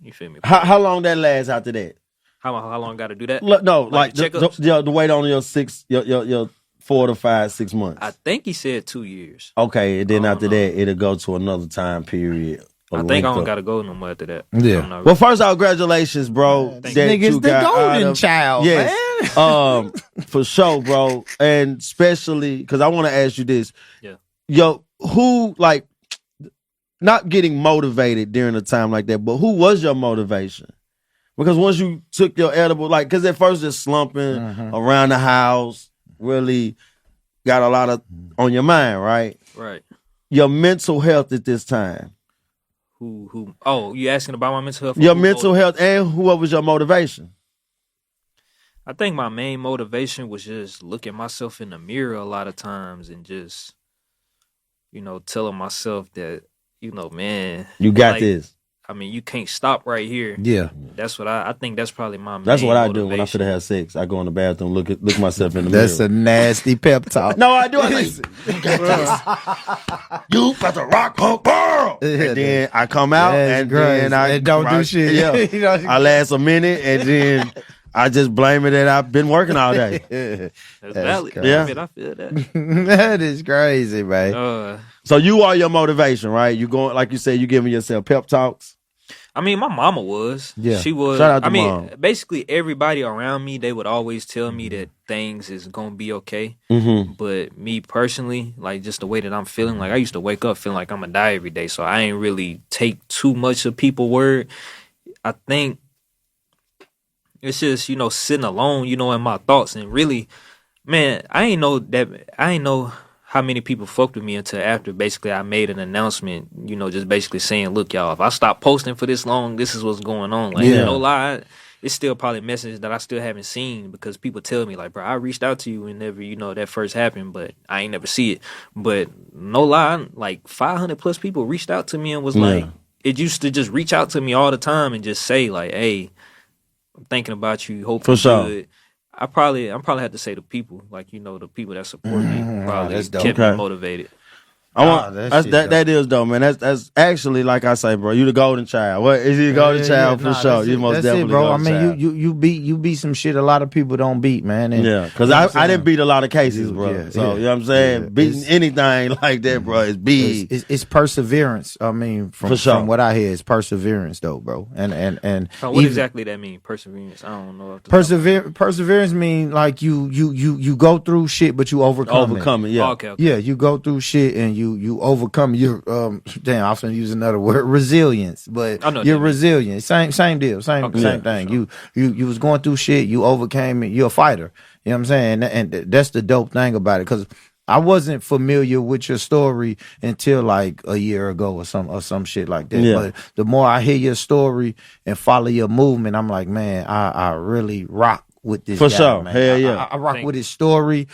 A: you feel me?
B: How long that lasts after that?
A: How long I gotta do that?
B: No, like the wait on your 4 to 5, 6 months.
A: I think he said 2 years.
B: Okay, and then after that, it'll go to another time period.
A: I think I don't gotta go no more after that.
C: Yeah.
B: Well, first off, congratulations, bro.
C: Niggas the golden child, man.
B: For sure, bro. And especially because I want to ask you this.
A: Yeah.
B: Yo, who not getting motivated during a time like that, but who was your motivation? Because once you took your edible, because at first it's slumping around the house, really got a lot of on your mind, right?
A: Right.
B: Your mental health at this time.
A: Who? Oh, you asking about my mental health?
B: Your mental health, and what was your motivation?
A: I think my main motivation was just looking myself in the mirror a lot of times and just, telling myself that, man,
B: you got this.
A: I mean, you can't stop right here.
C: Yeah,
A: that's what I think. That's probably my.
B: That's
A: main
B: what I
A: motivation.
B: do when I should have had sex. I go in the bathroom, look myself in the
C: That's
B: mirror.
C: a nasty pep talk.
B: No, I do. I think, you got this. You got the rock punk girl. And then I come out and then I
C: don't do shit.
B: Yeah, I last a minute and then I just blame it that I've been working all day.
A: That's valid.
B: Crazy. Yeah.
A: I feel that.
C: That is crazy, man.
B: So you are your motivation, right? You going, like you said, you giving yourself pep talks.
A: I mean, my mama was.
C: Yeah.
A: She was.
D: Shout out to
A: I mean,
D: Mom.
A: basically everybody around me, they would always tell me that things is gonna be okay.
D: Mm-hmm.
A: But me personally, like just the way that I'm feeling, like I used to wake up feeling like I'm gonna die every day. So I ain't really take too much of people's word. I think it's just, sitting alone, in my thoughts. And really, man, I ain't know how many people fucked with me until after basically I made an announcement, just basically saying, look, y'all, if I stop posting for this long, this is what's going on. Like, no lie, it's still probably messages that I still haven't seen because people tell me, like, bro, I reached out to you whenever, that first happened, but I ain't never see it. But no lie, like 500 plus people reached out to me and was like, it used to just reach out to me all the time and just say, like, hey, I'm thinking about you, hope you're good. I'm probably have to say the people, like, the people that support me probably kept me motivated.
D: That is dope, man. That's actually, like I say, bro, you the golden child. What is you the golden child for sure? You most definitely,
C: bro.
D: golden child.
C: You beat some shit a lot of people don't beat, man. And,
D: because I didn't beat a lot of cases, bro. So you know what I'm saying, beating anything like that, bro, is big.
C: It's perseverance. I mean, from what I hear, it's perseverance, though, bro. And
A: what exactly that mean? Perseverance? I don't know.
C: Perseverance mean like you go through shit, but you overcome it.
D: Yeah.
A: Oh, okay.
C: Yeah, you go through shit and you overcome your I was gonna use another word, resilience, but you're resilient. Same deal, same thing. Sure. You was going through shit, you overcame it. You're a fighter. You know what I'm saying? And that's the dope thing about it, because I wasn't familiar with your story until like a year ago or some shit like that. But the more I hear your story and follow your movement, I'm like, man, I really rock with this
D: for
C: guy,
D: sure.
C: man.
D: Hell yeah.
C: I rock with his story,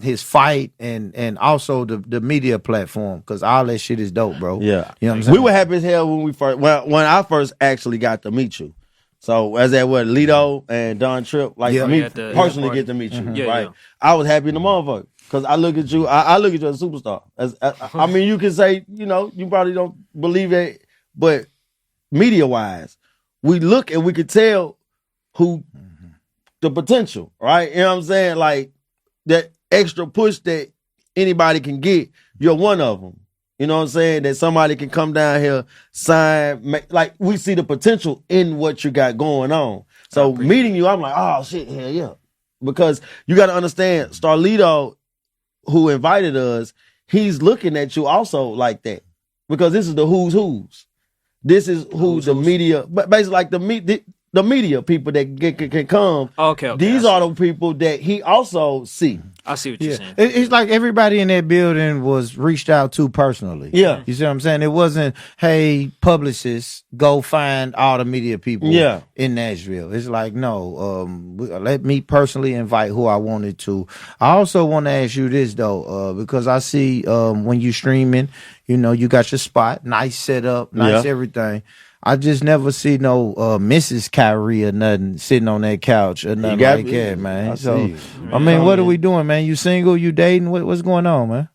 C: his fight, and also the media platform, because all that shit is dope, bro.
D: Yeah.
C: You know what I'm saying?
D: We were happy as hell when I first actually got to meet you. So as that Lito and Don Tripp, like me personally get to meet you, right? Yeah. I was happy in the motherfucker, because I look at you, I look at you as a superstar. I mean, you can say, you probably don't believe it, but media wise, we look and we could tell who the potential, right? You know what I'm saying? Like that extra push that anybody can get, you're one of them. You know what I'm saying? That somebody can come down here, sign, like we see the potential in what you got going on. So meeting you, I'm like, oh shit, hell yeah. Because you got to understand, Starlito, who invited us, he's looking at you also like that. Because this is the who's. This is who the media, but basically like the media people that can come.
A: Okay.
D: These are the people that he also see.
A: I see what you're saying.
C: It's like everybody in that building was reached out to personally.
D: Yeah.
C: You see what I'm saying? It wasn't, hey, publicists, go find all the media people in Nashville. It's like, no, let me personally invite who I wanted to. I also want to ask you this, though, because I see when you streaming, you got your spot, nice setup, nice everything. I just never see no Mrs. KYREE or nothing sitting on that couch or nothing like that, man. I mean, what are we doing, man? You single? You dating? What's going on, man?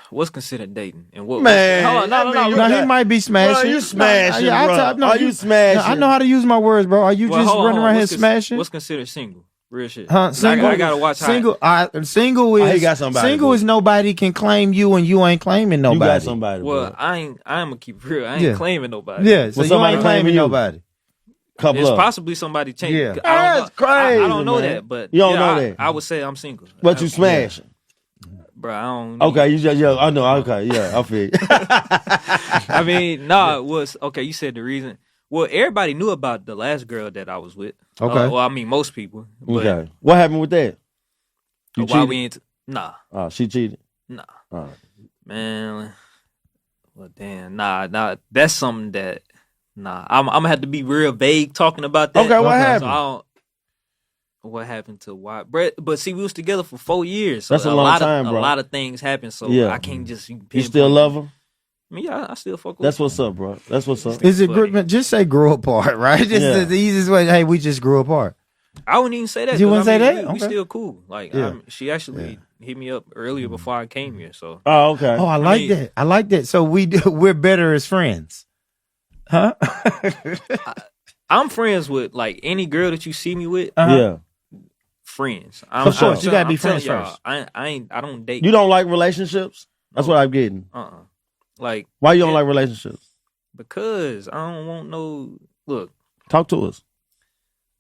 A: What's considered dating? And what?
D: Man,
A: hold on,
C: no, he might be smashing.
D: Bro, you smashing, bro.
C: Are you smashing? I know how to use my words, bro. Are you just running around here smashing?
A: What's considered single? Real shit.
C: Single.
A: I gotta watch
C: single. Single is.
D: He got somebody.
C: Single is nobody can claim you, and you ain't claiming nobody.
D: You got somebody.
A: Well,
D: bro.
A: I'm gonna keep it real. I ain't claiming nobody.
C: Yeah, so you ain't claiming nobody.
A: There's possibly somebody changing.
C: Yeah,
D: that's crazy.
A: I don't know that, but
D: you don't know that.
A: I would say I'm single.
D: But you smashing.
A: Bro, I don't.
D: Okay, you just I know. Okay, yeah, I feel.
A: I mean, it was okay. You said the reason. Well, everybody knew about the last girl that I was with.
C: Okay.
A: Well, I mean, most people. But
D: okay. What happened with that?
A: You why cheated? We ain't? Nah.
D: Oh, she cheated.
A: Nah. Man. Well, damn. Nah. That's something that. Nah. I'm gonna have to be real vague talking about that.
D: Okay. What happened?
A: So what happened to why? But see, we was together for 4 years. So
D: that's a long time, bro.
A: A lot of things happened. So I can't just.
D: You still love her?
A: I mean, yeah, I still fuck with.
D: That's what's up, bro. That's what's up.
C: Is it group? Just say grow apart, right? Just the easiest way. Hey, we just grew apart.
A: I wouldn't even say that.
C: You wouldn't say that?
A: We still cool. Like, she actually hit me up earlier before I came here. So.
D: Oh, okay.
C: Oh, I like that. I like that. So we're better as friends, huh?
A: I'm friends with like any girl that you see me with.
D: Yeah.
A: Friends.
C: For sure. You gotta be friends first.
A: I don't date.
D: You don't like relationships? That's what I'm getting.
A: Like,
D: why you don't like relationships?
A: Because I don't want no. Look,
D: talk to us.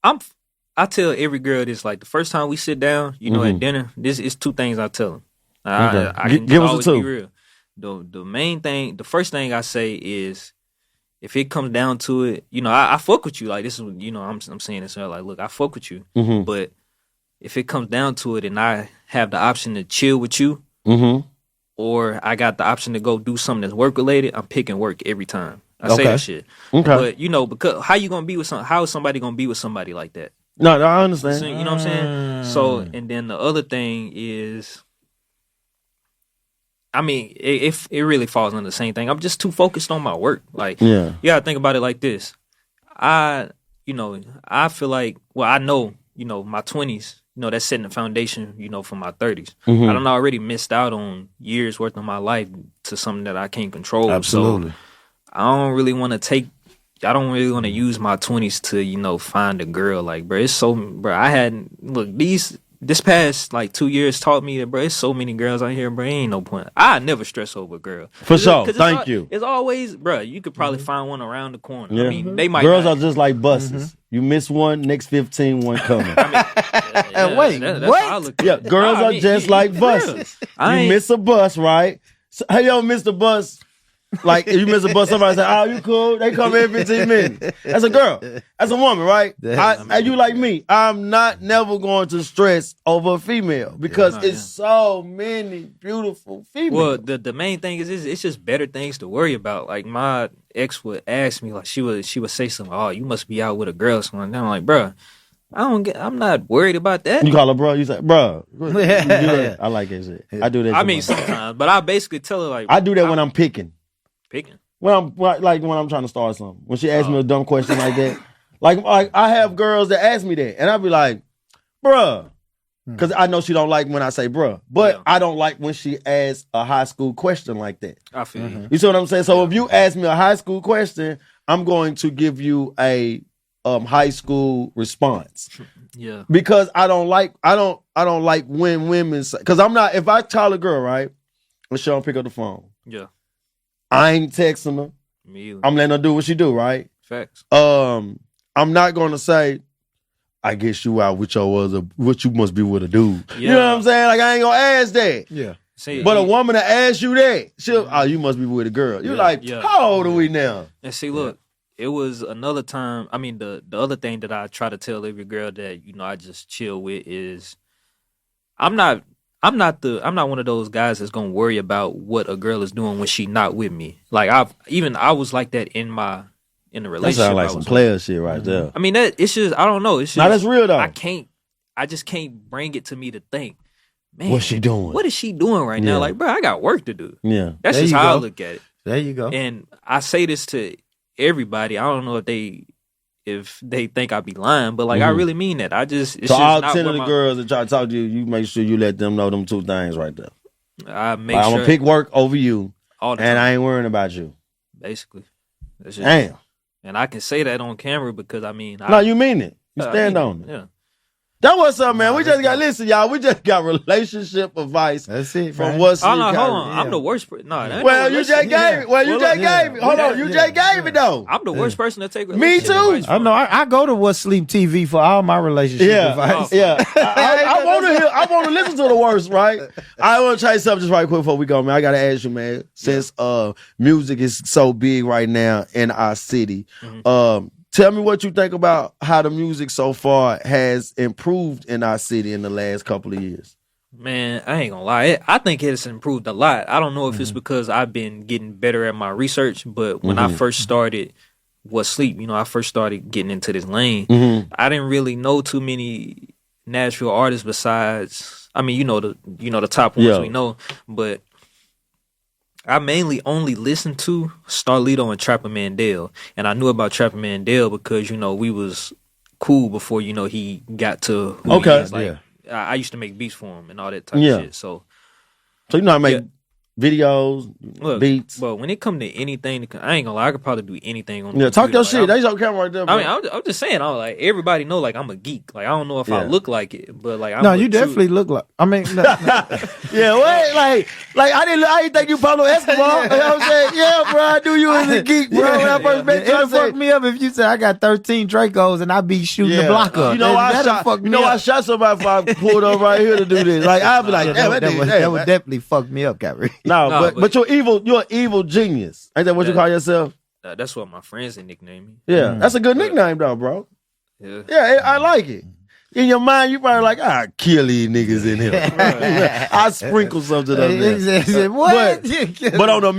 A: I tell every girl this. Like the first time we sit down, at dinner, this is two things I tell them. I can
D: give us
A: always
D: the two.
A: be real. The main thing, the first thing I say is, if it comes down to it, I fuck with you. Like this is, I'm saying this. Like, look, I fuck with you, but if it comes down to it, and I have the option to chill with you, or I got the option to go do something that's work related, I'm picking work every time. I say that shit.
D: Okay.
A: But because how you gonna be with how is somebody gonna be with somebody like that?
D: No, I understand.
A: So, you know what I'm saying? So, and then the other thing is, I mean, it really falls under the same thing. I'm just too focused on my work. Like, you gotta think about it like this. I feel like, well, I know, my 20s, that's setting the foundation, for my 30s. I done already missed out on years worth of my life to something that I can't control.
C: Absolutely.
A: So I don't really want to use my 20s to, find a girl. Like, bro, it's so, bro, this past, 2 years taught me that, bro, it's so many girls out here, bro, ain't no point. I never stress over a girl.
D: For sure. Thank you.
A: It's always, bro, you could probably find one around the corner.
D: Yeah.
A: I mean, they might
D: Girls
A: not.
D: are just like buses. You miss one, next 15, one coming.
C: Wait,
A: that's
C: what?
A: how I look at
D: Yeah,
A: it.
D: girls
A: Nah, I
D: are
A: mean,
D: just like buses. You miss a bus, right? So, hey, yo, miss the bus. Like, if you miss a bus, somebody say, oh, you cool? They come every 15 minutes. That's a girl. That's a woman, right? And you like me. I'm never going to stress over a female because it's so many beautiful females.
A: Well, the main thing is it's just better things to worry about. Like, my ex would ask me, like, she would say something, oh, you must be out with a girl or something. And I'm like, bro, I'm not worried about that.
D: You call her bro, you say, bro. I like that shit. I do that.
A: I mean, sometimes, but I basically tell her, like,
D: I do that when I'm picking.
A: Picking?
D: When I'm trying to start something. When she asks me a dumb question like that. Like I have girls that ask me that. And I be like, bruh. Because I know she don't like when I say bruh. But I don't like when she asks a high school question like that.
A: I feel you.
D: You see what I'm saying? So if you ask me a high school question, I'm going to give you a high school response.
A: Yeah.
D: Because I don't like when women say, because if I call a girl, right, and she don't pick up the phone.
A: Yeah.
D: I ain't texting her.
A: Me either.
D: I'm letting her do what she do, right?
A: Facts.
D: I'm not gonna say, I guess you out with your other, what you must be with a dude. Yeah. You know what I'm saying? Like, I ain't gonna ask that.
C: Yeah.
A: See,
D: but a woman that asks you that, you must be with a girl. You're like, how old are we now?
A: And see, look, it was another time. I mean, the other thing that I try to tell every girl that, I just chill with is, I'm not one of those guys that's gonna worry about what a girl is doing when she not with me. Like I was like that in the relationship.
D: That sounds like some player shit right there.
A: I mean, it's just, I don't know. It's just,
D: that's real though.
A: I just can't bring it to me to think, man,
D: what's she doing?
A: What is she doing right now? Like, bro, I got work to do.
D: Yeah,
A: that's just how I look at it.
C: There you go.
A: And I say this to everybody. I don't know if they think I be lying, but I really mean that. It's
D: so
A: just
D: all
A: not
D: 10 of the girls that try to talk to you, you make sure you let them know them two things right there.
A: I'm
D: gonna pick work over you,
A: all the
D: and
A: time.
D: I ain't worrying about you.
A: Basically, that's just,
D: damn.
A: And I can say that on camera because
D: you mean it. You stand on it.
A: Yeah.
D: That what's up, man. We just got y'all. We just got relationship advice.
C: That's it,
D: from
C: man.
D: what's.
A: Oh no, hold on. I'm the worst.
D: Well, you just gave it. Hold on, you just gave it though.
A: I'm the worst person to take.
D: Me too.
A: I
C: know. I go to What's Sleep TV for all my relationship advice.
D: Yeah. I want to hear. I want to listen to the worst. Right. I want to try something just right quick before we go, man. I gotta ask you, man. Since music is so big right now in our city, tell me what you think about how the music so far has improved in our city in the last couple of years.
A: Man, I ain't gonna lie. I think it's improved a lot. I don't know if it's because I've been getting better at my research, but when I first started What's Sleep, I first started getting into this lane. I didn't really know too many Nashville artists besides, I mean, the top ones we know, but I mainly only listened to Starlito and Trapper Mandel. And I knew about Trapper Mandel because, we was cool before, he got to who he is. Like, I used to make beats for him and all that type of shit. So
D: you know how to make
B: videos, beats.
A: Well, when it come to anything, I ain't gonna lie, I could probably do anything on the
B: Yeah, talk
A: computer.
B: your shit. That's your camera right there, bro.
A: I mean, I'm just saying, like everybody know, like I'm a geek. Like I don't know if I look like it, but like
C: you definitely look like. I mean,
B: yeah, wait, like I didn't think you Pablo Escobar. You know what I'm saying? Yeah, bro, I knew you was a geek, bro. When I first met you,
C: it'll fuck me up if you say I got 13 Dracos and I be shooting the block up.
B: You know, I shot somebody before I pulled up right here to do this. Like I'd be like,
C: that would definitely fuck me up, KYREE.
B: No, but you're evil. You're an evil genius. Ain't that what you call yourself?
A: That's what my friends nickname me.
B: Yeah, that's a good nickname though, bro.
A: Yeah,
B: I like it. In your mind, you probably like, I kill these niggas in here. I sprinkle something up there.
C: What?
B: But on the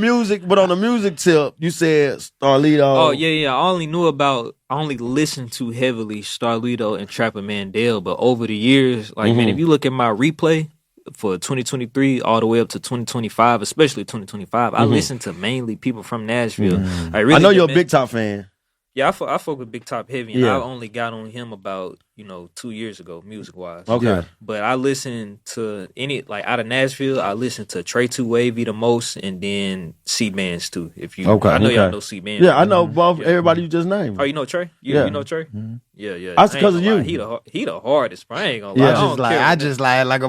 B: music tip, you said Starlito.
A: Oh yeah. I only listened to heavily Starlito and Trapper Mandel, but over the years, like man, if you look at my replay for 2023 all the way up to 2025, especially 2025, I listened to mainly people from Nashville. I
B: know you're a Big Top fan.
A: Yeah, I fuck with Big Top heavy, and I only got on him about 2 years ago, music wise.
B: Okay,
A: but I listened to out of Nashville. I listened to Trey 2 Wavy the most, and then C Bands too. I know y'all know C Bands.
B: Yeah, I know both. Everybody you just named.
A: Oh, you know Trey? You know Trey?
C: Mm-hmm.
A: Yeah.
B: That's because of you.
A: He the hardest. Bro. I ain't gonna lie.
C: I just like a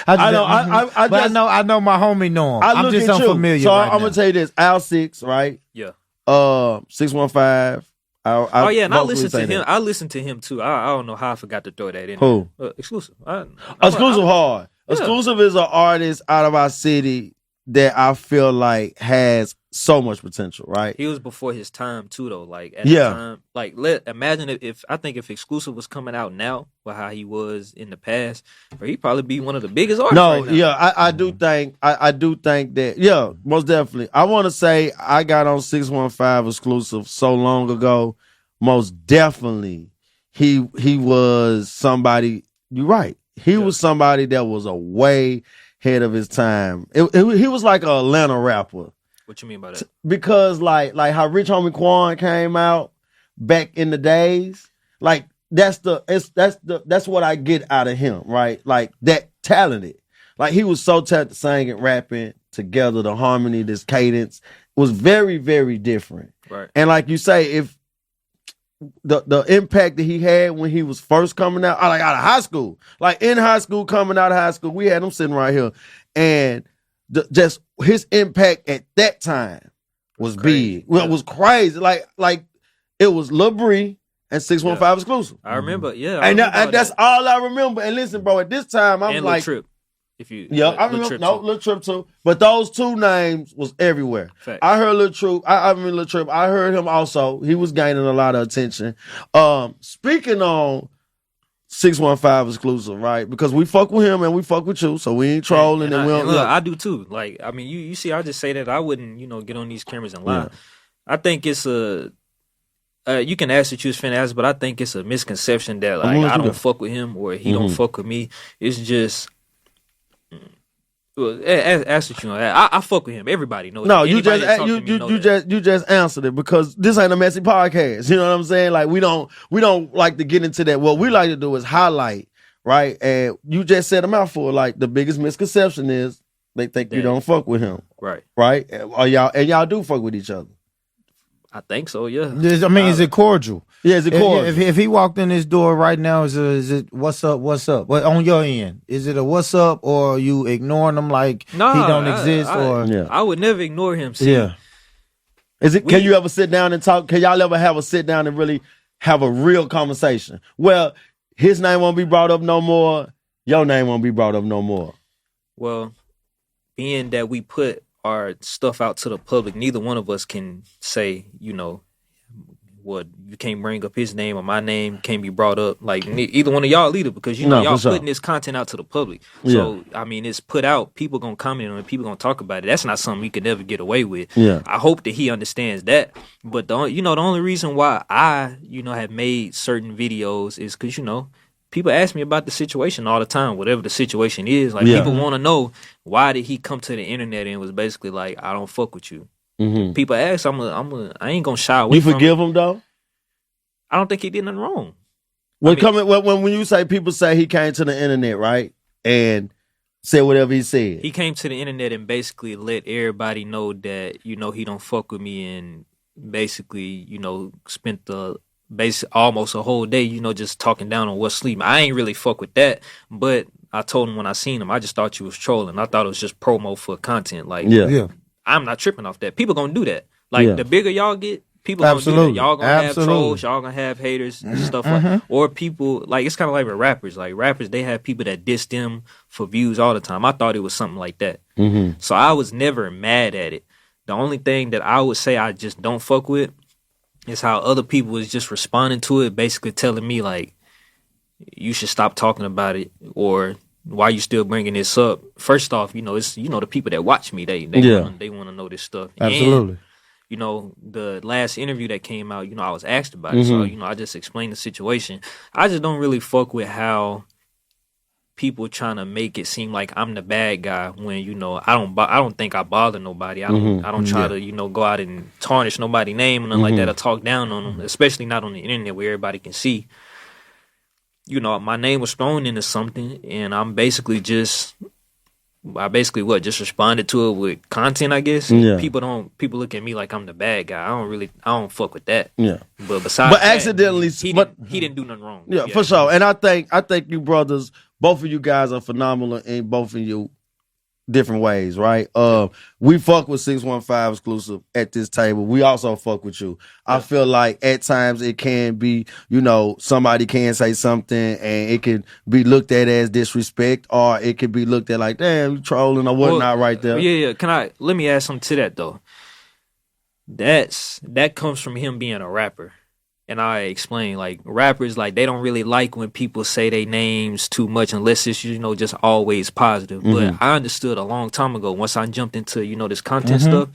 C: I know my homie know him. I'm just unfamiliar.
B: So I'm gonna tell you this: Al 6, right?
A: Yeah.
B: 615.
A: And I listened to him. I listened to him too. I don't know how I forgot to throw that in.
B: Who?
A: Exclusive.
B: Exclusive hard. Yeah. Exclusive is an artist out of our city that I feel like has so much potential, right?
A: He was before his time too, though. Like at the time, imagine if Exclusive was coming out now, with how he was in the past, or he'd probably be one of the biggest artists.
B: No, I do think that, most definitely. I want to say I got on 615 Exclusive so long ago. Most definitely, he was somebody. You're right. He was somebody that was a way ahead of his time. He was like an Atlanta rapper.
A: What you mean by that?
B: Because like how Rich Homie Quan came out back in the days, like that's what I get out of him, right? Like that talented. Like he was so talented singing, rapping together, the harmony, this cadence was very, very different.
A: Right.
B: And like you say, if the impact that he had when he was first coming out, like out of high school, like in high school, coming out of high school, we had him sitting right here, and just his impact at that time was big. Well, it was crazy. Like it was Lil Bree and 615 Exclusive.
A: I remember,
B: and that's all I remember. And listen, bro, at this time I'm
A: and
B: like,
A: Lil Trip.
B: I remember. Lil Trip too. But those two names was everywhere.
A: Fact.
B: I heard Lil Trip. Lil Trip. I heard him also. He was gaining a lot of attention. Speaking on 615 Exclusive, right? Because we fuck with him and we fuck with you, so we ain't trolling and we don't.
A: Look, I do too. Like, I mean, you see, I just say that I wouldn't, get on these cameras and lie. Yeah. I think it's a. You can ask that you was finna ask, but I think it's a misconception that like I don't fuck with him or he don't fuck with me. It's just. Well, ask what you know. I fuck with him. Everybody knows.
B: No, you just answered it because this ain't a messy podcast. You know what I'm saying? Like we don't like to get into that. What we like to do is highlight, right? And you just said a mouthful. Like the biggest misconception is they think you don't fuck with him, right? Or y'all do fuck with each other.
A: I think so, yeah.
C: I mean, is it cordial?
B: Yeah, is it cordial?
C: If he walked in this door right now, is it what's up? What on your end? Is it a what's up, or you ignoring him like he don't exist?
A: I would never ignore him. See,
B: Is it? Can you ever sit down and talk? Can y'all ever have a sit down and really have a real conversation? Well, his name won't be brought up no more. Your name won't be brought up no more.
A: Well, being that we put our stuff out to the public, neither one of us can say, what you can't bring up his name or my name can't be brought up. Like either one of y'all either, because y'all putting this content out to the public. So I mean, it's put out. People gonna comment on it. People gonna talk about it. That's not something you can never get away with.
B: Yeah.
A: I hope that he understands that. But the only reason why I have made certain videos is because people ask me about the situation all the time, whatever the situation is. Like people want to know why did he come to the internet and was basically like, I don't fuck with you.
B: Mm-hmm.
A: People ask, I ain't gonna shy away.
B: You forgive him though?
A: I don't think he did nothing wrong.
B: When you say people say he came to the internet, right? And said whatever he said.
A: He came to the internet and basically let everybody know that, you know, he don't fuck with me, and basically, you know, spent almost a whole day, you know, just talking down on what's sleep. I ain't really fuck with that, but I told him when I seen him, I just thought you was trolling. I thought it was just promo for content. Like, I'm not tripping off that. People gonna do that. Like, the bigger y'all get, people gonna do that. Y'all gonna have trolls, y'all gonna have haters and stuff like, or people, like, it's kind of like with rappers. Like, rappers, they have people that diss them for views all the time. I thought it was something like that. So I was never mad at it. The only thing that I would say I just don't fuck with is how other people was just responding to it, basically telling me, like, you should stop talking about it, or why you still bringing this up. First off, you know, it's, you know, the people that watch me, they want to know this stuff.
C: Absolutely.
A: And, you know, the last interview that came out, you know, I was asked about it, so, you know, I just explained the situation. I just don't really fuck with how people trying to make it seem like I'm the bad guy when, you know, I don't think I bother nobody. I don't try to, you know, go out and tarnish nobody's name or nothing like that, or talk down on them, especially not on the internet where everybody can see. You know, my name was thrown into something, and I basically just responded to it with content, I guess. People look at me like I'm the bad guy. I don't fuck with that. Yeah. But besides that,
B: accidentally,
A: he didn't do nothing wrong.
B: Yeah, for sure. And I think you brothers, both of you guys are phenomenal in both of you different ways, right? We fuck with 615 exclusive at this table. We also fuck with you. I feel like at times it can be, you know, somebody can say something and it can be looked at as disrespect, or it could be looked at like, damn, you trolling or whatnot right there.
A: Let me add something to that though. That comes from him being a rapper. And I explain, like, rappers, like, they don't really like when people say their names too much unless it's, you know, just always positive. But I understood a long time ago once I jumped into, you know, this content stuff.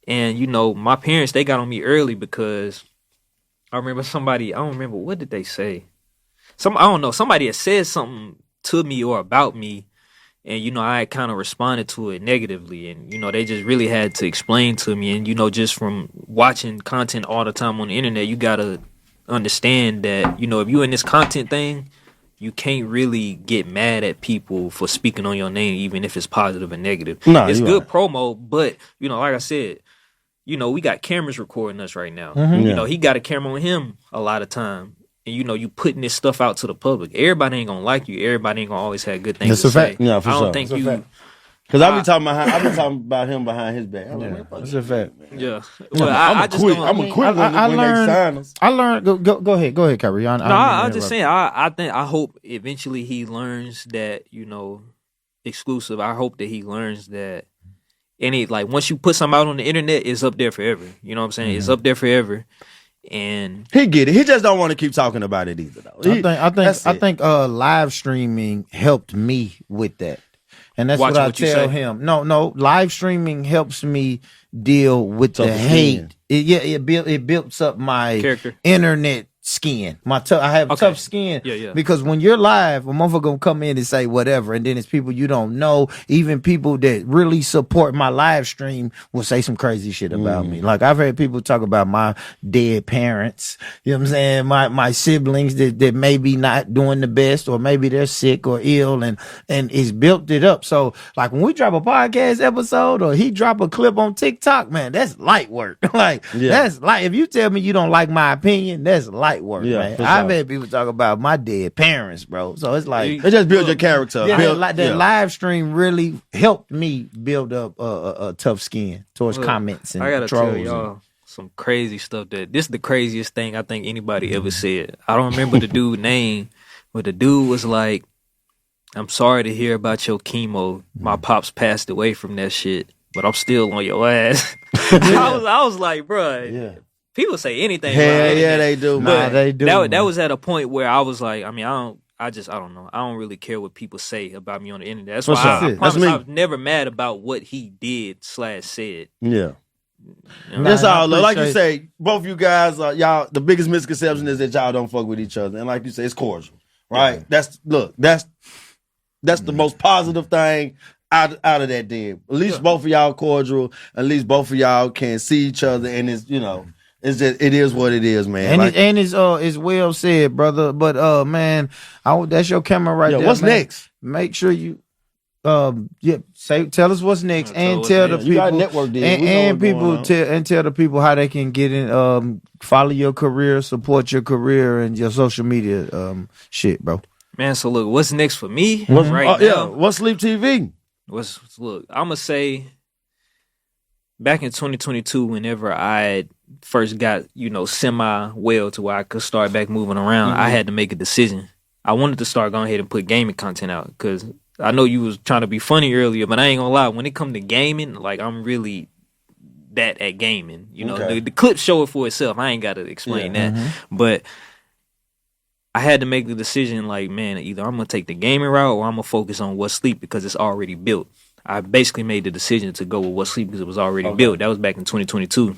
A: And, you know, my parents, they got on me early because I remember I don't remember, what did they say? I don't know, somebody had said something to me or about me. And, you know, I had kind of responded to it negatively. And, you know, they just really had to explain to me. And, you know, just from watching content all the time on the internet, you got to understand that, you know, if you in this content thing, you can't really get mad at people for speaking on your name, even if it's positive or negative. It's good promo, but, you know, like I said, you know, we got cameras recording us right now. You know, he got a camera on him a lot of time. And, you know, you putting this stuff out to the public. Everybody ain't gonna like you. Everybody ain't gonna always have good things to say.
B: Yeah, for
A: I
B: sure.
A: don't think you.
B: Because I've been talking about him behind his back.
C: That's a fact.
A: Yeah. Well, I just
B: I'm gonna quit when they sign us.
C: I learned. Go ahead, KYREE.
A: I'm just saying. I hope eventually he learns that, you know, exclusive. I hope that he learns that like once you put something out on the internet, it's up there forever. You know what I'm saying? It's up there forever. And
B: he get it. He just don't want to keep talking about it either, though.
C: I think live streaming helped me with that, and that's what I tell him. No, live streaming helps me deal with the hate. It builds up my
A: character,
C: internet skin. I have tough skin. Because when you're live, a motherfucker gonna come in and say whatever, and then it's people you don't know. Even people that really support my live stream will say some crazy shit about me. Like, I've heard people talk about my dead parents. You know what I'm saying? My siblings that maybe not doing the best, or maybe they're sick or ill, and it's built it up. So, like, when we drop a podcast episode or he drop a clip on TikTok, man, that's light work. That's light. If you tell me you don't like my opinion, that's light work, man. I've had people talk about my dead parents, bro. So it's like,
B: it just builds your character.
C: Live stream really helped me build up a tough skin towards comments and trolls. I gotta tell y'all
A: some crazy stuff. This is the craziest thing I think anybody ever said. I don't remember the dude's name, but the dude was like, "I'm sorry to hear about your chemo. My pops passed away from that shit, but I'm still on your ass." I was like, bruh. People say anything.
B: They do, man.
C: They do.
A: That was at a point where I was like, I mean, I don't know. I don't really care what people say about me on the internet. That's why I promise I was never mad about what he did / said.
B: Yeah. That's all. Like you say, both of you guys are y'all. The biggest misconception is that y'all don't fuck with each other, and like you say, it's cordial, right? Yeah. That's the most positive thing out of that. Then at least both of y'all cordial. At least both of y'all can see each other, and it's, you know. It's just, it is what it is, man.
C: And it's well said, brother. But man, that's your camera right there.
B: What's
C: man.
B: next?
C: Make sure you. tell us what's next, and tell the people.
B: You got network deal.
C: And people tell the people how they can get in, follow your career, support your career, and your social media shit, bro.
A: Man, so look, what's next for me
B: now?
A: now?
B: What's Sleep TV?
A: Look, I'm gonna say, back in 2022, whenever I first got semi well to where I could start back moving around, I had to make a decision. I wanted to start going ahead and put gaming content out because I know you was trying to be funny earlier, but I ain't gonna lie. When it come to gaming, like I'm really that at gaming. The clips show it for itself. I ain't got to explain that. But I had to make the decision, like, man, either I'm gonna take the gaming route or I'm gonna focus on What's Sleep because it's already built. I basically made the decision to go with What's Sleep because it was already built. That was back in 2022.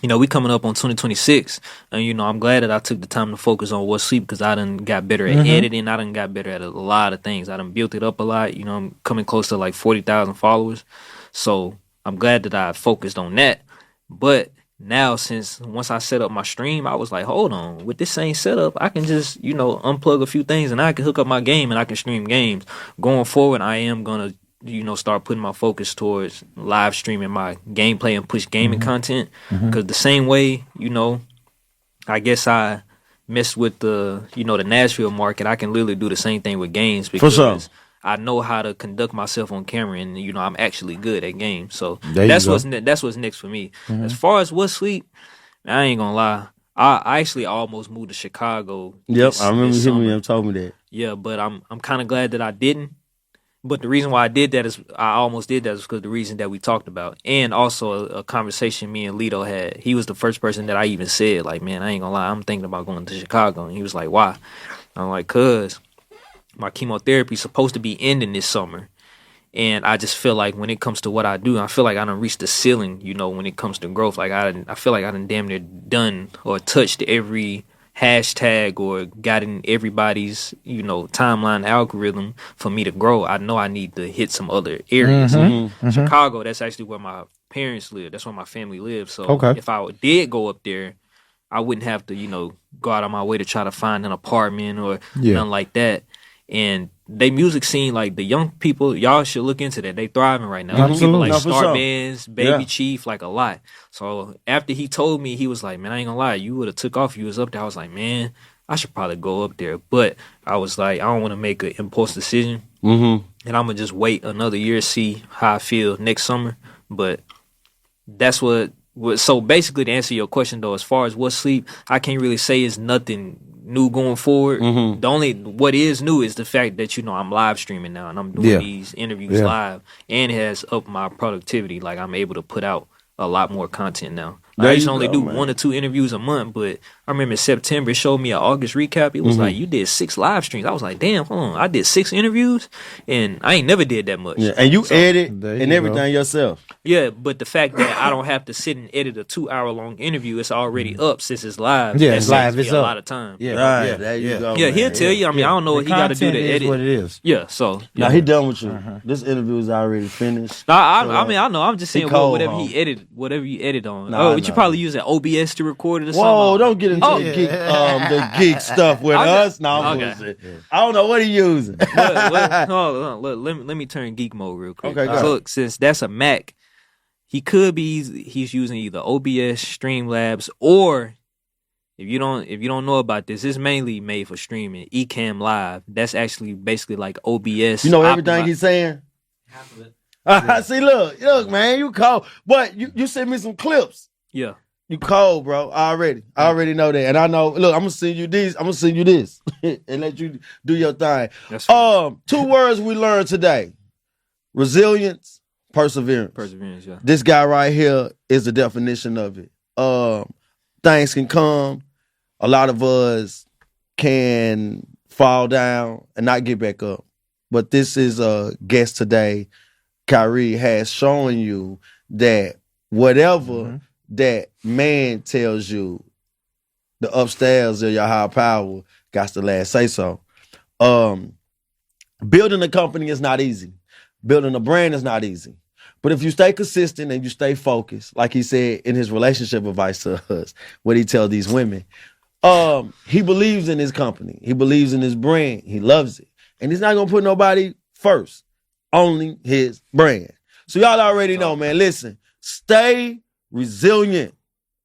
A: We coming up on 2026, and I'm glad that I took the time to focus on What's Sleep because I done got better at editing. I done got better at a lot of things. I done built it up a lot. I'm coming close to like 40,000 followers, so I'm glad that I focused on that. But now, once I set up my stream, I was like, hold on, with this same setup, I can just unplug a few things and I can hook up my game and I can stream games. Going forward, I am gonna start putting my focus towards live streaming my gameplay and push gaming content. Because the same way, I guess I messed with the Nashville market, I can literally do the same thing with games because I know how to conduct myself on camera and, I'm actually good at games. So that's what's next for me. As far as What's Sleep, I ain't gonna lie. I actually almost moved to Chicago.
B: Yep, I remember him told me that.
A: Yeah, but I'm kind of glad that I didn't. But the reason why I almost did that is because the reason that we talked about. And also a conversation me and Lito had. He was the first person that I even said, like, man, I ain't gonna lie, I'm thinking about going to Chicago. And he was like, why? I'm like, cause my chemotherapy's supposed to be ending this summer. And I just feel like when it comes to what I do, I feel like I done reached the ceiling, when it comes to growth. Like I feel like I done damn near done or touched every hashtag or gotten everybody's, timeline algorithm for me to grow. I know I need to hit some other areas. Chicago, that's actually where my parents live. That's where my family lives. So if I did go up there, I wouldn't have to, go out of my way to try to find an apartment or nothing like that. And they music scene, like the young people, y'all should look into that. They thriving right now. People like Starbands, Baby Chief, like a lot. So after he told me, he was like, man, I ain't gonna lie, you would have took off. You was up there. I was like, man, I should probably go up there. But I was like, I don't want to make an impulse decision. And I'm gonna just wait another year, see how I feel next summer. But that's so basically to answer your question though, as far as What's Sleep, I can't really say it's nothing new going forward. The only what is new is the fact that I'm live streaming now and I'm doing these interviews live, and it has upped my productivity. Like I'm able to put out a lot more content now. I used to only do 1 or 2 interviews a month, but I remember in September it showed me an August recap. It was like, you did 6 live streams. I was like, damn, hold on, I did 6 interviews and I ain't never did that much.
B: And you edit and everything yourself.
A: Yeah, but the fact that I don't have to sit and edit a 2-hour-long interview, it's already up since it's live.
C: Yeah, it's live. It's
A: a
C: up.
A: lot of time.
B: There you go.
A: Yeah, he'll tell you. I mean, I don't know what he got to do to edit.
C: What it is.
A: Yeah, so.
B: Now he done with you. This interview is already finished.
A: I mean, I know. I'm just saying whatever you edit on. But you probably use an OBS to record it or something.
B: Whoa, don't get into the geek stuff with us. No, I don't know what he using.
A: Let me turn geek mode real quick. Okay, go. Look, since that's a Mac, he's using either OBS, Streamlabs, or if you don't know about this, it's mainly made for streaming. Ecamm Live. That's actually basically like OBS.
B: You know everything he's saying? Half of it. See, look, man, you cold. But you sent me some clips.
A: Yeah.
B: You cold, bro. I already know that. And I know, look, I'm gonna send you this, and let you do your thing. That's right. 2 words we learned today. Resilience, perseverance.
A: Perseverance, yeah.
B: This guy right here is the definition of it. Things can come. A lot of us can fall down and not get back up. But this is a guest today. KYREE has shown you that whatever that man tells you, the upstairs of your higher power got the last say so. Building a company is not easy. Building a brand is not easy. But if you stay consistent and you stay focused, like he said in his relationship advice to us, what he tells these women, he believes in his company. He believes in his brand. He loves it. And he's not going to put nobody first. only his brand. So y'all already know, man. Listen, stay resilient.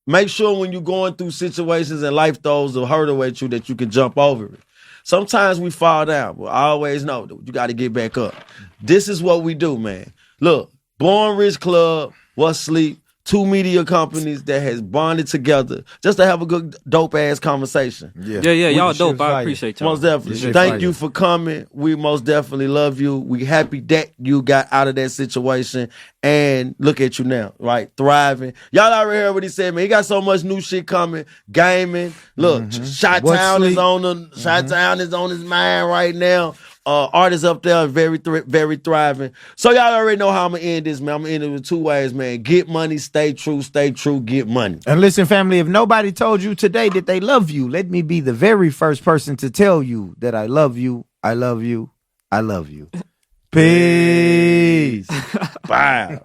B: Make sure when you're going through situations and life throws a hurdle at you that you can jump over it. Sometimes we fall down, but I always know that you got to get back up. This is what we do, man. Look, Born Rich Club, What's Sleep, 2 media companies that has bonded together just to have a good dope ass conversation.
A: Yeah. Y'all dope. I appreciate y'all.
B: Most definitely. Thank you for coming. We most definitely love you. We happy that you got out of that situation and look at you now, right? Thriving. Y'all already heard what he said, man. He got so much new shit coming. Gaming. Look, Chi-Town is on Chi-Town is on his mind right now. Artists up there very thriving. So y'all already know how I'm gonna end this, man. I'm gonna end it with 2 ways, man. Get money, stay true, get money.
C: And listen, family, if nobody told you today that they love you, let me be the very first person to tell you that I love you, I love you, I love you. Peace.
B: Bye.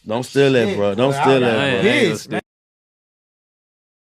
B: Don't steal that, bro. Don't steal that, bro.
C: Peace.